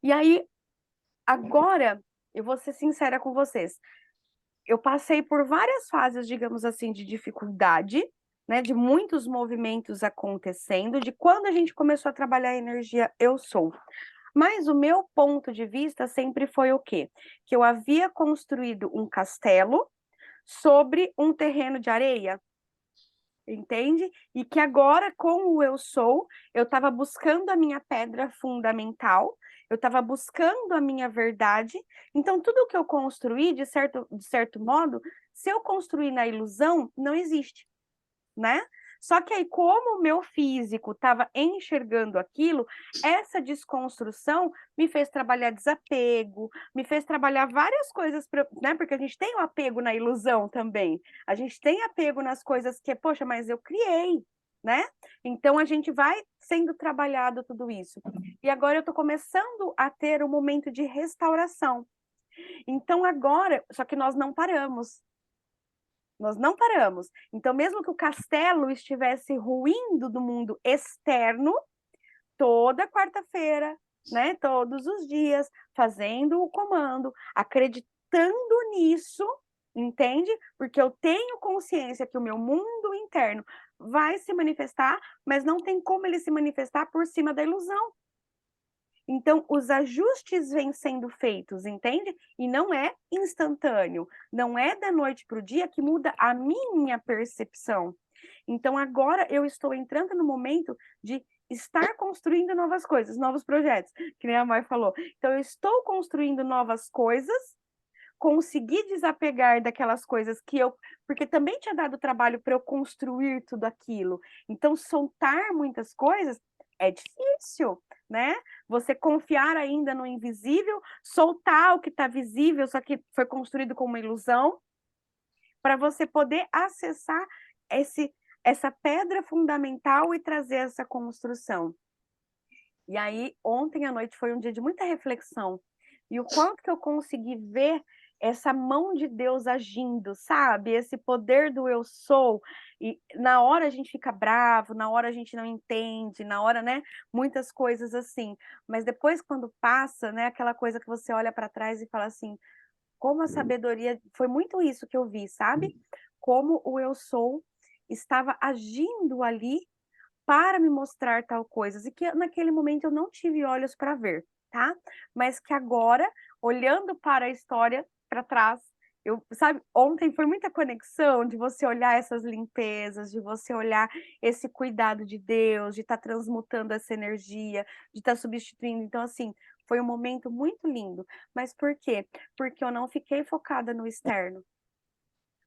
[SPEAKER 1] E aí agora eu vou ser sincera com vocês, eu passei por várias fases, digamos assim, de dificuldade, né, de muitos movimentos acontecendo, de quando a gente começou a trabalhar a energia eu sou. Mas o meu ponto de vista sempre foi o quê? Que eu havia construído um castelo sobre um terreno de areia, entende? E que agora, com o eu sou, eu estava buscando a minha pedra fundamental, eu estava buscando a minha verdade. Então, tudo que eu construí, de certo modo, se eu construir na ilusão, não existe, né? Só que aí, como o meu físico estava enxergando aquilo, essa desconstrução me fez trabalhar desapego, me fez trabalhar várias coisas, né? Porque a gente tem o apego na ilusão também. A gente tem apego nas coisas que, poxa, mas eu criei. né? Então a gente vai sendo trabalhado tudo isso. E agora eu estou começando a ter um momento de restauração. Então agora, só que nós não paramos. Nós não paramos. Então, mesmo que o castelo estivesse ruindo do mundo externo, toda quarta-feira, né, todos os dias, fazendo o comando, acreditando nisso, entende? Porque eu tenho consciência que o meu mundo interno vai se manifestar, mas não tem como ele se manifestar por cima da ilusão. Então, os ajustes vêm sendo feitos, entende? E não é instantâneo, não é da noite para o dia que muda a minha percepção. Então, agora eu estou entrando no momento de estar construindo novas coisas, novos projetos, que nem a Mai falou. Então, eu estou construindo novas coisas, consegui desapegar daquelas coisas que eu. Porque também tinha dado trabalho para eu construir tudo aquilo. Então, soltar muitas coisas é difícil, né? Você confiar ainda no invisível, soltar o que está visível, só que foi construído com uma ilusão, para você poder acessar essa pedra fundamental e trazer essa construção. E aí, ontem à noite foi um dia de muita reflexão. E o quanto que eu consegui ver essa mão de Deus agindo, sabe? Esse poder do eu sou. E na hora a gente fica bravo, na hora a gente não entende, na hora, né? Muitas coisas assim. Mas depois, quando passa, né? Aquela coisa que você olha para trás e fala assim: como a sabedoria. Foi muito isso que eu vi, sabe? Como o eu sou estava agindo ali para me mostrar tal coisas e que naquele momento eu não tive olhos para ver, tá? Mas que agora, olhando para a história para trás, eu, sabe, ontem foi muita conexão de você olhar essas limpezas, de você olhar esse cuidado de Deus, de estar transmutando essa energia, de estar substituindo. Então, assim, foi um momento muito lindo. Mas por quê? Porque eu não fiquei focada no externo,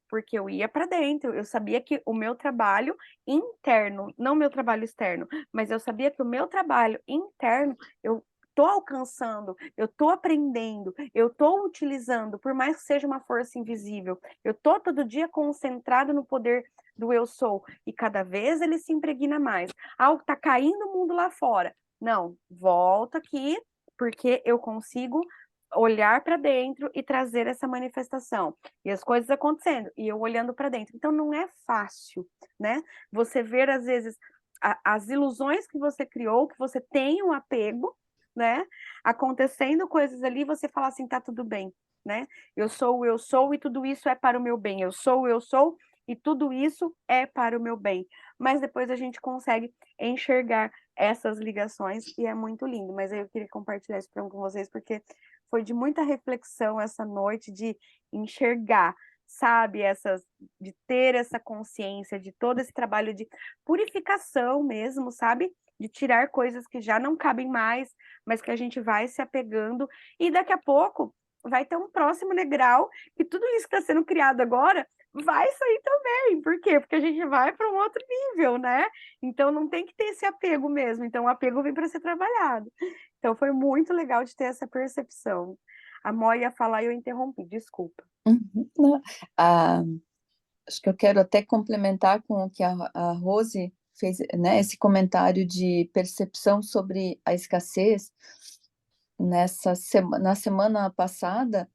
[SPEAKER 1] porque eu ia para dentro, eu sabia que o meu trabalho interno, não meu trabalho externo, mas eu sabia que o meu trabalho interno, eu tô alcançando, eu tô aprendendo, eu tô utilizando, por mais que seja uma força invisível, eu tô todo dia concentrado no poder do eu sou, e cada vez ele se impregna mais. Ah, tá caindo o mundo lá fora. Não, volta aqui, porque eu consigo olhar para dentro e trazer essa manifestação. E as coisas acontecendo, e eu olhando para dentro. Então não é fácil, né? Você ver, às vezes, as ilusões que você criou, que você tem um apego, né? Acontecendo coisas ali, você fala assim, tá tudo bem, né? Eu sou o eu sou e tudo isso é para o meu bem. Eu sou o eu sou e tudo isso é para o meu bem. Mas depois a gente consegue enxergar essas ligações e é muito lindo. Mas eu queria compartilhar isso com vocês porque foi de muita reflexão essa noite, de enxergar, sabe, de ter essa consciência de todo esse trabalho de purificação mesmo, sabe? De tirar coisas que já não cabem mais, mas que a gente vai se apegando, e daqui a pouco vai ter um próximo degrau, que tudo isso que está sendo criado agora vai sair também. Por quê? Porque a gente vai para um outro nível, né? Então não tem que ter esse apego mesmo. Então o apego vem para ser trabalhado. Então foi muito legal de ter essa percepção. A Mó ia falar e eu interrompi, desculpa.
[SPEAKER 3] Não, ah, acho que eu quero até complementar com o que a Rose fez, né, esse comentário de percepção sobre a escassez. Na semana passada,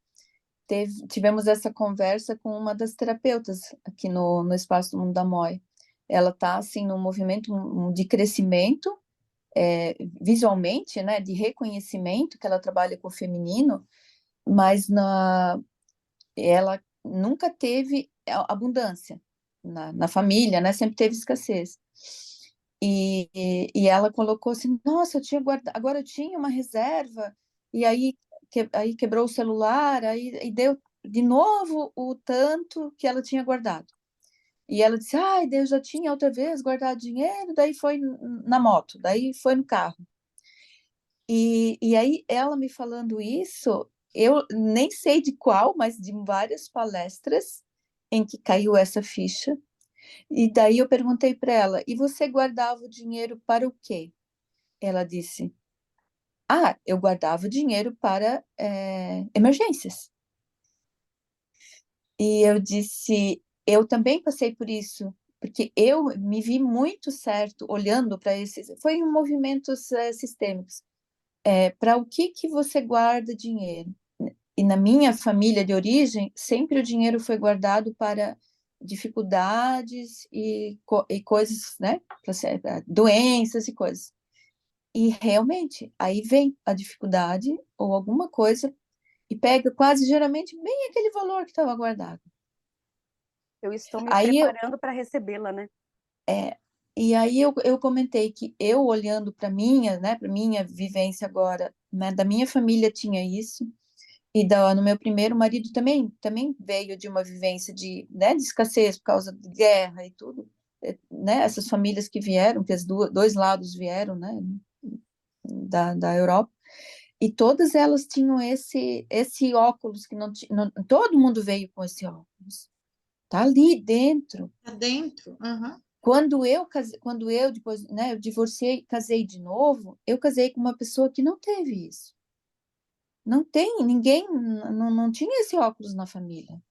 [SPEAKER 3] tivemos essa conversa com uma das terapeutas aqui no Espaço do Mundo da Moi. Ela está, assim, num movimento de crescimento, visualmente, né, de reconhecimento, que ela trabalha com o feminino, mas ela nunca teve abundância na família, né? Sempre teve escassez. E ela colocou assim, nossa, eu tinha guardado, agora eu tinha uma reserva, e aí quebrou o celular, aí deu de novo o tanto que ela tinha guardado. E ela disse, ai, Deus, já tinha outra vez guardado dinheiro, daí foi na moto, daí foi no carro. E aí ela me falando isso, eu nem sei de qual, mas de várias palestras em que caiu essa ficha. E daí eu perguntei para ela, e você guardava o dinheiro para o quê? Ela disse, eu guardava o dinheiro para emergências. E eu disse, eu também passei por isso, porque eu me vi muito certo olhando para esses, foi um movimentos sistêmicos. Para o que você guarda dinheiro? E na minha família de origem, sempre o dinheiro foi guardado para dificuldades e coisas, né? Doenças e coisas. E realmente, aí vem a dificuldade ou alguma coisa e pega quase geralmente bem aquele valor que estava guardado.
[SPEAKER 1] Eu estou me
[SPEAKER 3] Aí
[SPEAKER 1] preparando para recebê-la, né?
[SPEAKER 3] E aí eu comentei que eu olhando para minha, né, para minha vivência agora, né, da minha família tinha isso, e no meu primeiro marido também veio de uma vivência de escassez por causa de guerra e tudo, né, essas famílias que vieram, que os dois lados vieram, né, da Europa, e todas elas tinham esse óculos que todo mundo veio com esse óculos, tá ali dentro.
[SPEAKER 2] Tá dentro. Aham.
[SPEAKER 3] Quando eu depois, né, eu divorciei, casei de novo, eu casei com uma pessoa que não teve isso. Não tem, ninguém, não tinha esse óculos na família.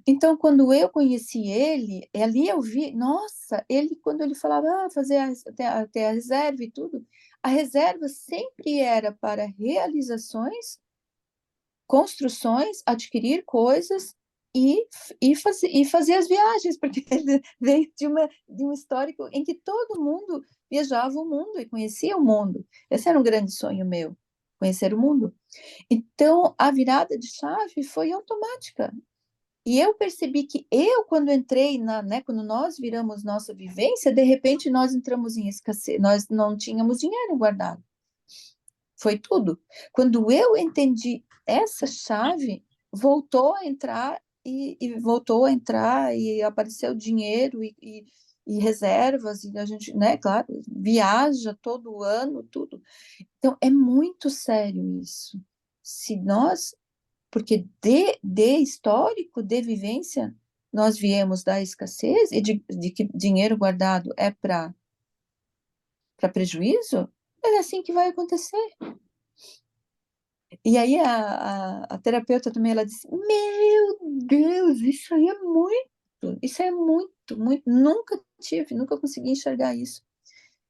[SPEAKER 3] Então, quando eu conheci ele, ali eu vi, nossa, ele, quando ele falava, fazer ter a reserva e tudo, a reserva sempre era para realizações, construções, adquirir coisas e fazer as viagens, porque ele veio de um histórico em que todo mundo viajava o mundo e conhecia o mundo. Esse era um grande sonho meu, conhecer o mundo. Então, a virada de chave foi automática. E eu percebi que quando entrei né, quando nós viramos nossa vivência, de repente nós entramos em escassez, nós não tínhamos dinheiro guardado. Foi tudo. Quando eu entendi essa chave, voltou a entrar e voltou a entrar e apareceu dinheiro e reservas e a gente, né, claro, viaja todo ano, tudo. Então é muito sério isso. Se nós, porque de histórico, de vivência, nós viemos da escassez e de que dinheiro guardado é para prejuízo, é assim que vai acontecer. E aí a terapeuta também, ela disse, meu Deus, isso é muito, muito, nunca consegui enxergar isso,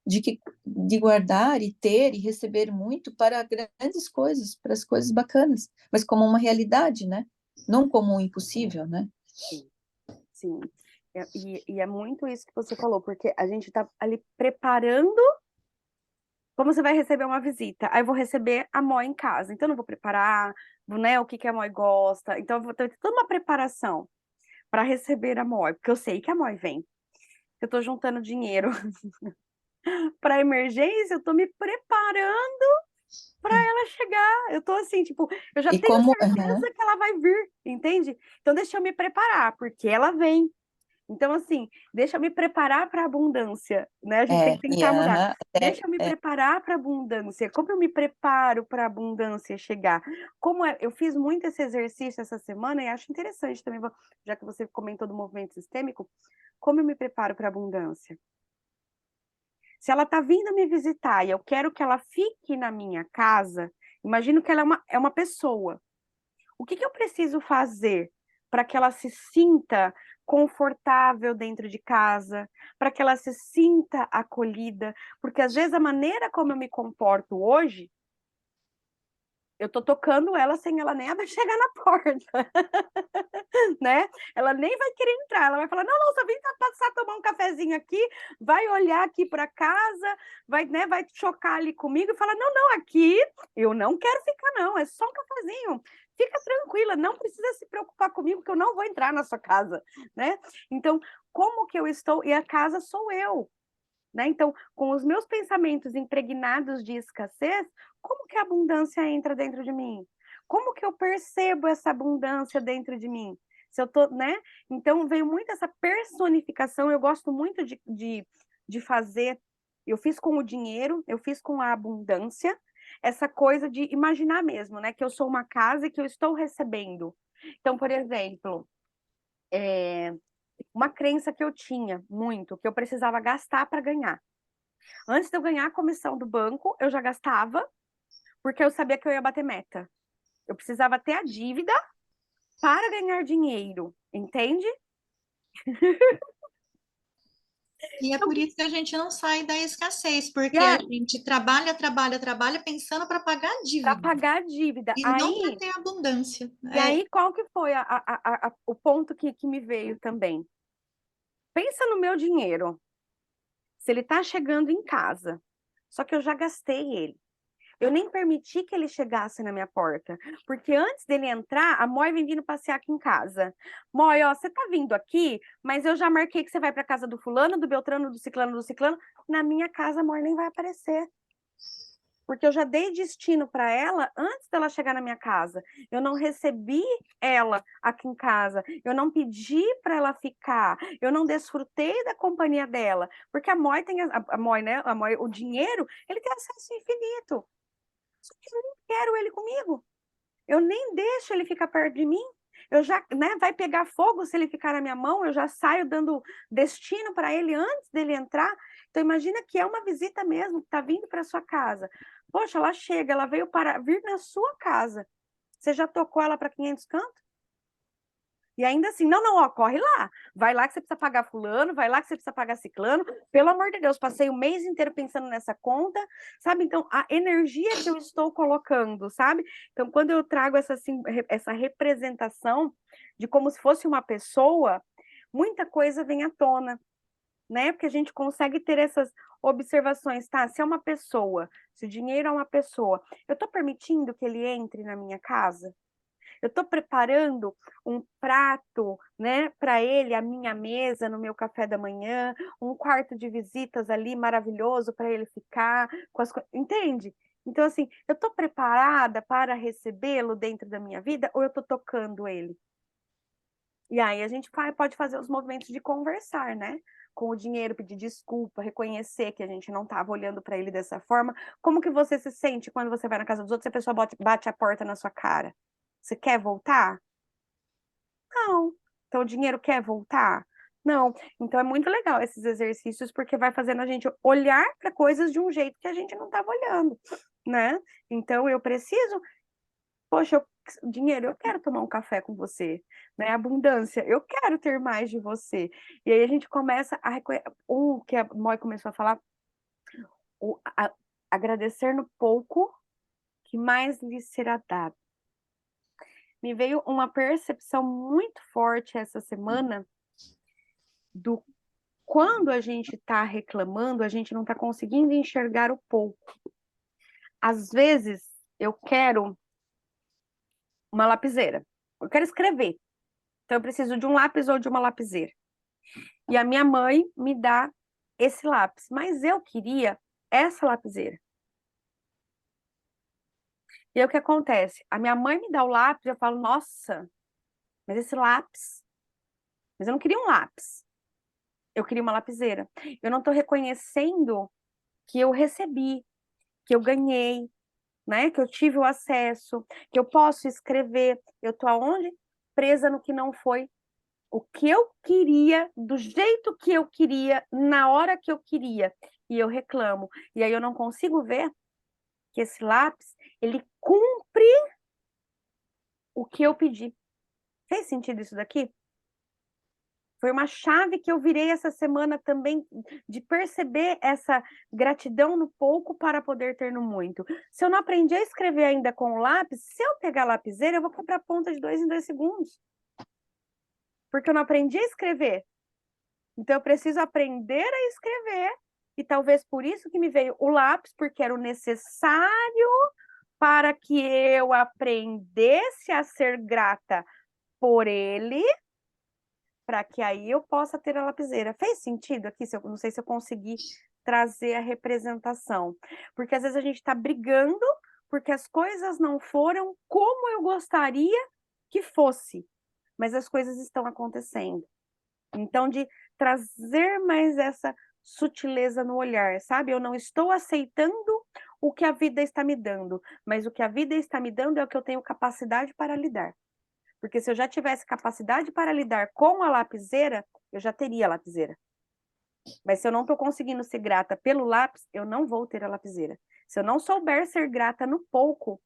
[SPEAKER 3] de guardar e ter e receber muito para grandes coisas, para as coisas bacanas, mas como uma realidade, né? Não como um impossível, né?
[SPEAKER 1] Sim, sim. E é muito isso que você falou, porque a gente está ali preparando como você vai receber uma visita. Aí eu vou receber a Mó em casa, então eu não vou preparar, né, o que que a Mó gosta. Então eu vou ter toda uma preparação para receber a Mó, porque eu sei que a Mó vem. Eu estou juntando dinheiro para emergência, eu estou me preparando para ela chegar. Eu tô assim, tipo, eu já
[SPEAKER 3] E
[SPEAKER 1] tenho
[SPEAKER 3] como,
[SPEAKER 1] certeza que ela vai vir, entende? Então deixa eu me preparar, porque ela vem. Então, assim, deixa eu me preparar para a abundância, né? A gente tem que tentar mudar. Deixa eu me preparar para a abundância. Como eu me preparo para a abundância chegar? Eu fiz muito esse exercício essa semana e acho interessante também, já que você comentou do movimento sistêmico, como eu me preparo para a abundância? Se ela está vindo me visitar e eu quero que ela fique na minha casa, imagino que ela é uma pessoa. O que eu preciso fazer para que ela se sinta confortável dentro de casa, para que ela se sinta acolhida? Porque às vezes a maneira como eu me comporto hoje, eu tô tocando ela sem ela nem chegar na porta, né? Ela nem vai querer entrar, ela vai falar: não, não, só vim passar tomar um cafezinho aqui, vai olhar aqui para casa, vai, né, vai chocar ali comigo e falar: não, não, aqui eu não quero ficar, não, é só um cafezinho. Fica tranquila, não precisa se preocupar comigo, que eu não vou entrar na sua casa, né? Então, como que eu estou? E a casa sou eu, né? Então, com os meus pensamentos impregnados de escassez, como que a abundância entra dentro de mim? Como que eu percebo essa abundância dentro de mim? Se eu tô, né? Então, veio muito essa personificação, eu gosto muito de fazer, eu fiz com o dinheiro, eu fiz com a abundância, essa coisa de imaginar mesmo, né? Que eu sou uma casa e que eu estou recebendo. Então, por exemplo, uma crença que eu tinha muito, que eu precisava gastar para ganhar. Antes de eu ganhar a comissão do banco, eu já gastava, porque eu sabia que eu ia bater meta. Eu precisava ter a dívida para ganhar dinheiro, entende?
[SPEAKER 2] E é
[SPEAKER 1] Então,
[SPEAKER 2] por isso que a gente não sai da escassez,
[SPEAKER 1] e
[SPEAKER 2] porque a gente trabalha, trabalha, trabalha pensando para pagar a
[SPEAKER 1] para
[SPEAKER 2] dívida
[SPEAKER 1] pagar a dívida.
[SPEAKER 2] e não para
[SPEAKER 1] Aí,
[SPEAKER 2] ter abundância.
[SPEAKER 1] e aí, qual que foi o ponto que me veio também? Pensa no meu dinheiro. Se ele está chegando em casa, só que eu já gastei ele. Eu nem permiti que ele chegasse na minha porta, porque antes dele entrar, a Moi vem vindo passear aqui em casa. Moi, ó, você tá vindo aqui, mas eu já marquei que você vai para casa do fulano, do Beltrano, do ciclano, do ciclano. Na minha casa, a Moi nem vai aparecer. Porque eu já dei destino para ela antes dela chegar na minha casa. Eu não recebi ela aqui em casa. Eu não pedi para ela ficar. Eu não desfrutei da companhia dela. Porque a Moi tem a Moi, né? A Moi, o dinheiro, ele tem acesso infinito. Só que eu não quero ele comigo. Eu nem deixo ele ficar perto de mim. Eu já, né, vai pegar fogo se ele ficar na minha mão, eu já saio dando destino para ele antes dele entrar. Então imagina que é uma visita mesmo, que está vindo para sua casa. Poxa, ela chega, ela veio para vir na sua casa. Você já tocou ela para 500 cantos? E ainda assim, não, não, ó, corre lá. Vai lá que você precisa pagar fulano, vai lá que você precisa pagar ciclano. Pelo amor de Deus, passei o mês inteiro pensando nessa conta, sabe? Então, a energia que eu estou colocando, sabe? Então, quando eu trago essa, assim, essa representação de como se fosse uma pessoa, muita coisa vem à tona, né? Porque a gente consegue ter essas observações, tá? Se é uma pessoa, se o dinheiro é uma pessoa, eu estou permitindo que ele entre na minha casa? Eu estou preparando um prato, né, para ele, a minha mesa no meu café da manhã, um quarto de visitas ali maravilhoso para ele ficar com as entende? Então assim, eu estou preparada para recebê-lo dentro da minha vida ou eu estou tocando ele? E aí a gente pode fazer os movimentos de conversar, né? Com o dinheiro, pedir desculpa, reconhecer que a gente não estava olhando para ele dessa forma. Como que você se sente quando você vai na casa dos outros e a pessoa bate a porta na sua cara? Você quer voltar? Não. Então o dinheiro quer voltar? Não. Então é muito legal esses exercícios porque vai fazendo a gente olhar para coisas de um jeito que a gente não estava olhando, né? Então eu preciso, poxa, dinheiro, eu quero tomar um café com você, né? Abundância, eu quero ter mais de você. E aí a gente começa a o que a Moi começou a falar, agradecer no pouco que mais lhe será dado. Me veio uma percepção muito forte essa semana do quando a gente está reclamando, a gente não está conseguindo enxergar o pouco. Às vezes, eu quero uma lapiseira. Eu quero escrever. Então, eu preciso de um lápis ou de uma lapiseira. E a minha mãe me dá esse lápis. Mas eu queria essa lapiseira. E aí, o que acontece? A minha mãe me dá o lápis e eu falo, nossa, mas esse lápis... Mas eu não queria um lápis. Eu queria uma lapiseira. Eu não estou reconhecendo que eu recebi, que eu ganhei, né? Que eu tive o acesso, que eu posso escrever. Eu estou aonde? Presa no que não foi o que eu queria, do jeito que eu queria, na hora que eu queria. E eu reclamo. E aí eu não consigo ver que esse lápis, ele cumpre o que eu pedi. Fez sentido isso daqui? Foi uma chave que eu virei essa semana também, de perceber essa gratidão no pouco para poder ter no muito. Se eu não aprendi a escrever ainda com o lápis, se eu pegar a lapiseira, eu vou comprar ponta de 2 em 2 segundos. Porque eu não aprendi a escrever. Então, eu preciso aprender a escrever. E talvez por isso que me veio o lápis, porque era o necessário para que eu aprendesse a ser grata por ele, para que aí eu possa ter a lapiseira. Fez sentido aqui? Não sei se eu consegui trazer a representação. Porque às vezes a gente está brigando porque as coisas não foram como eu gostaria que fosse, mas as coisas estão acontecendo. Então, de trazer mais essa sutileza no olhar, sabe? Eu não estou aceitando o que a vida está me dando, mas o que a vida está me dando é o que eu tenho capacidade para lidar. Porque se eu já tivesse capacidade para lidar com a lapiseira, eu já teria a lapiseira. Mas se eu não estou conseguindo ser grata pelo lápis, eu não vou ter a lapiseira. Se eu não souber ser grata no pouco,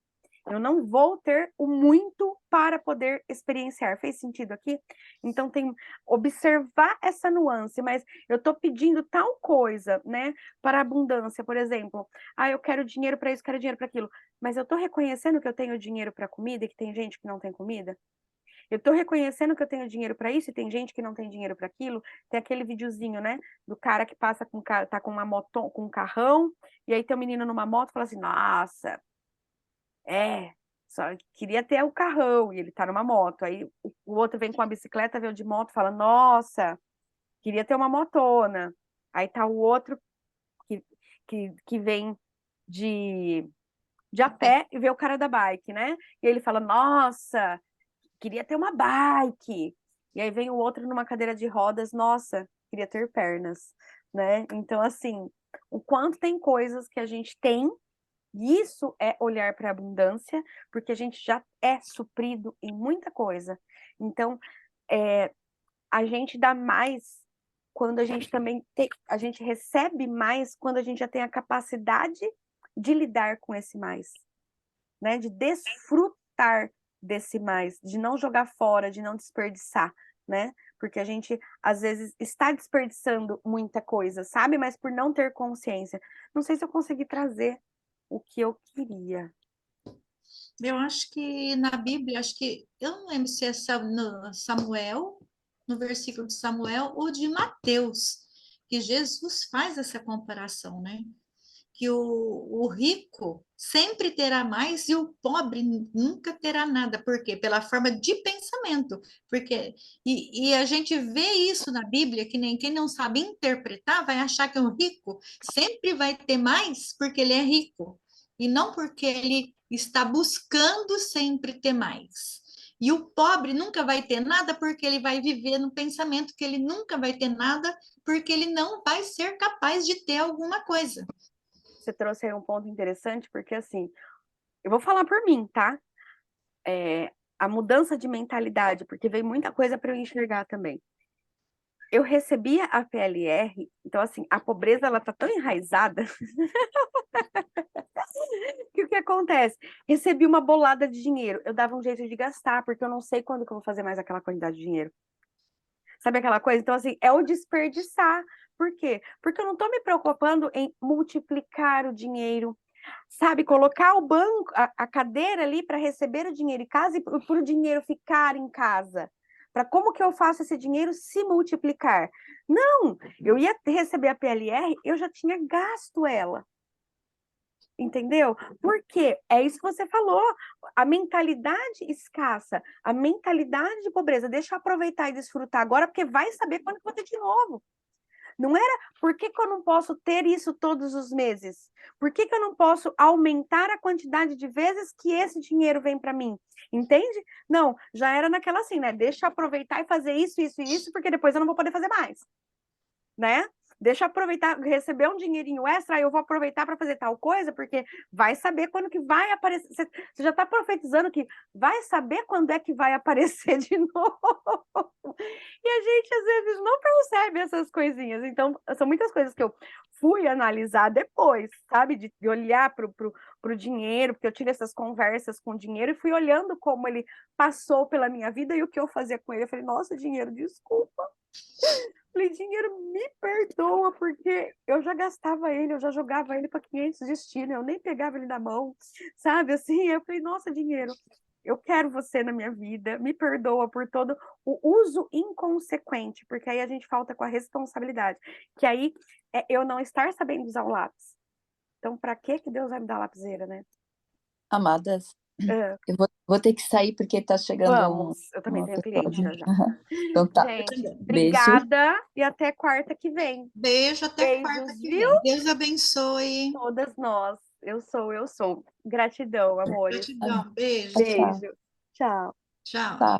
[SPEAKER 1] Eu não vou ter o muito para poder experienciar. Fez sentido aqui? Então, tem observar essa nuance, mas eu estou pedindo tal coisa, né? Para abundância, por exemplo. Ah, eu quero dinheiro para isso, quero dinheiro para aquilo. Mas eu estou reconhecendo que eu tenho dinheiro para comida e que tem gente que não tem comida? Eu estou reconhecendo que eu tenho dinheiro para isso e tem gente que não tem dinheiro para aquilo. Tem aquele videozinho, né? Do cara que passa tá com uma moto, com um carrão, e aí tem um menino numa moto e fala assim: nossa, só queria ter o carrão, e ele tá numa moto. Aí o outro vem com a bicicleta, vê o de moto e fala: nossa, queria ter uma motona. Aí tá o outro que, que vem de, de a pé e vê o cara da bike, né? E ele fala: nossa, queria ter uma bike. E aí vem o outro numa cadeira de rodas, nossa, queria ter pernas, né? Então, assim, o quanto tem coisas que a gente tem, e isso é olhar para a abundância, porque a gente já é suprido em muita coisa. Então, a gente dá mais quando a gente também tem, a gente recebe mais quando a gente já tem a capacidade de lidar com esse mais, né? De desfrutar desse mais, de não jogar fora, de não desperdiçar, né? Porque a gente, às vezes, está desperdiçando muita coisa, sabe? Mas por não ter consciência. Não sei se eu consegui trazer o que eu queria.
[SPEAKER 2] Eu acho que na Bíblia, acho que eu não lembro se é no Samuel, no versículo de Samuel ou de Mateus, que Jesus faz essa comparação, né? Que o rico sempre terá mais e o pobre nunca terá nada. Por quê? Pela forma de pensamento. Porque, e a gente vê isso na Bíblia, que nem quem não sabe interpretar vai achar que o rico sempre vai ter mais porque ele é rico, e não porque ele está buscando sempre ter mais. E o pobre nunca vai ter nada porque ele vai viver no pensamento que ele nunca vai ter nada porque ele não vai ser capaz de ter alguma coisa.
[SPEAKER 1] Você trouxe aí um ponto interessante, porque assim, eu vou falar por mim, tá? A mudança de mentalidade, porque veio muita coisa para eu enxergar também. Eu recebia a PLR, então assim, a pobreza ela tá tão enraizada que o que acontece? Recebi uma bolada de dinheiro, eu dava um jeito de gastar, porque eu não sei quando que eu vou fazer mais aquela quantidade de dinheiro. Sabe aquela coisa? Então, assim, é o desperdiçar. Por quê? Porque eu não estou me preocupando em multiplicar o dinheiro, sabe? Colocar o banco, a cadeira ali para receber o dinheiro em casa e para o dinheiro ficar em casa. Para como que eu faço esse dinheiro se multiplicar? Não, eu ia receber a PLR, eu já tinha gasto ela. Entendeu? Porque é isso que você falou, a mentalidade escassa, a mentalidade de pobreza, deixa eu aproveitar e desfrutar agora, porque vai saber quando que eu vou ter de novo. Não era, por que que eu não posso ter isso todos os meses? Por que que eu não posso aumentar a quantidade de vezes que esse dinheiro vem para mim? Entende? Não, já era naquela assim, né? Deixa eu aproveitar e fazer isso, isso e isso, porque depois eu não vou poder fazer mais, né? Deixa eu aproveitar, receber um dinheirinho extra, aí eu vou aproveitar para fazer tal coisa, porque vai saber quando que vai aparecer. Você já está profetizando que vai saber quando é que vai aparecer de novo. E a gente, às vezes, não percebe essas coisinhas. Então, são muitas coisas que eu fui analisar depois, sabe? De olhar para o dinheiro, porque eu tive essas conversas com o dinheiro e fui olhando como ele passou pela minha vida e o que eu fazia com ele. Eu falei, nossa, dinheiro, desculpa. Falei, dinheiro, me perdoa, porque eu já gastava ele, eu já jogava ele para 500 destinos, eu nem pegava ele na mão, sabe? Assim, eu falei, nossa, dinheiro, eu quero você na minha vida, me perdoa por todo o uso inconsequente, porque aí a gente falta com a responsabilidade, que aí é eu não estar sabendo usar o lápis. Então, para que Deus vai me dar lapiseira, né?
[SPEAKER 3] Amadas,
[SPEAKER 1] É,
[SPEAKER 3] eu vou ter que sair porque tá chegando
[SPEAKER 1] vamos, eu também
[SPEAKER 3] uma
[SPEAKER 1] tenho
[SPEAKER 3] pessoa.
[SPEAKER 1] cliente já já.
[SPEAKER 3] Então tá,
[SPEAKER 2] Eu
[SPEAKER 1] Gente,
[SPEAKER 2] também.
[SPEAKER 3] beijo.
[SPEAKER 1] obrigada e até quarta que vem.
[SPEAKER 2] Beijo até quarta
[SPEAKER 1] Beijos,
[SPEAKER 2] que
[SPEAKER 1] viu?
[SPEAKER 2] vem. Deus abençoe.
[SPEAKER 1] Todas nós. Eu sou. Gratidão, amores.
[SPEAKER 2] Gratidão. Beijo.
[SPEAKER 3] Tchau.
[SPEAKER 1] Beijo. Tchau.
[SPEAKER 2] Tchau.
[SPEAKER 3] Tá.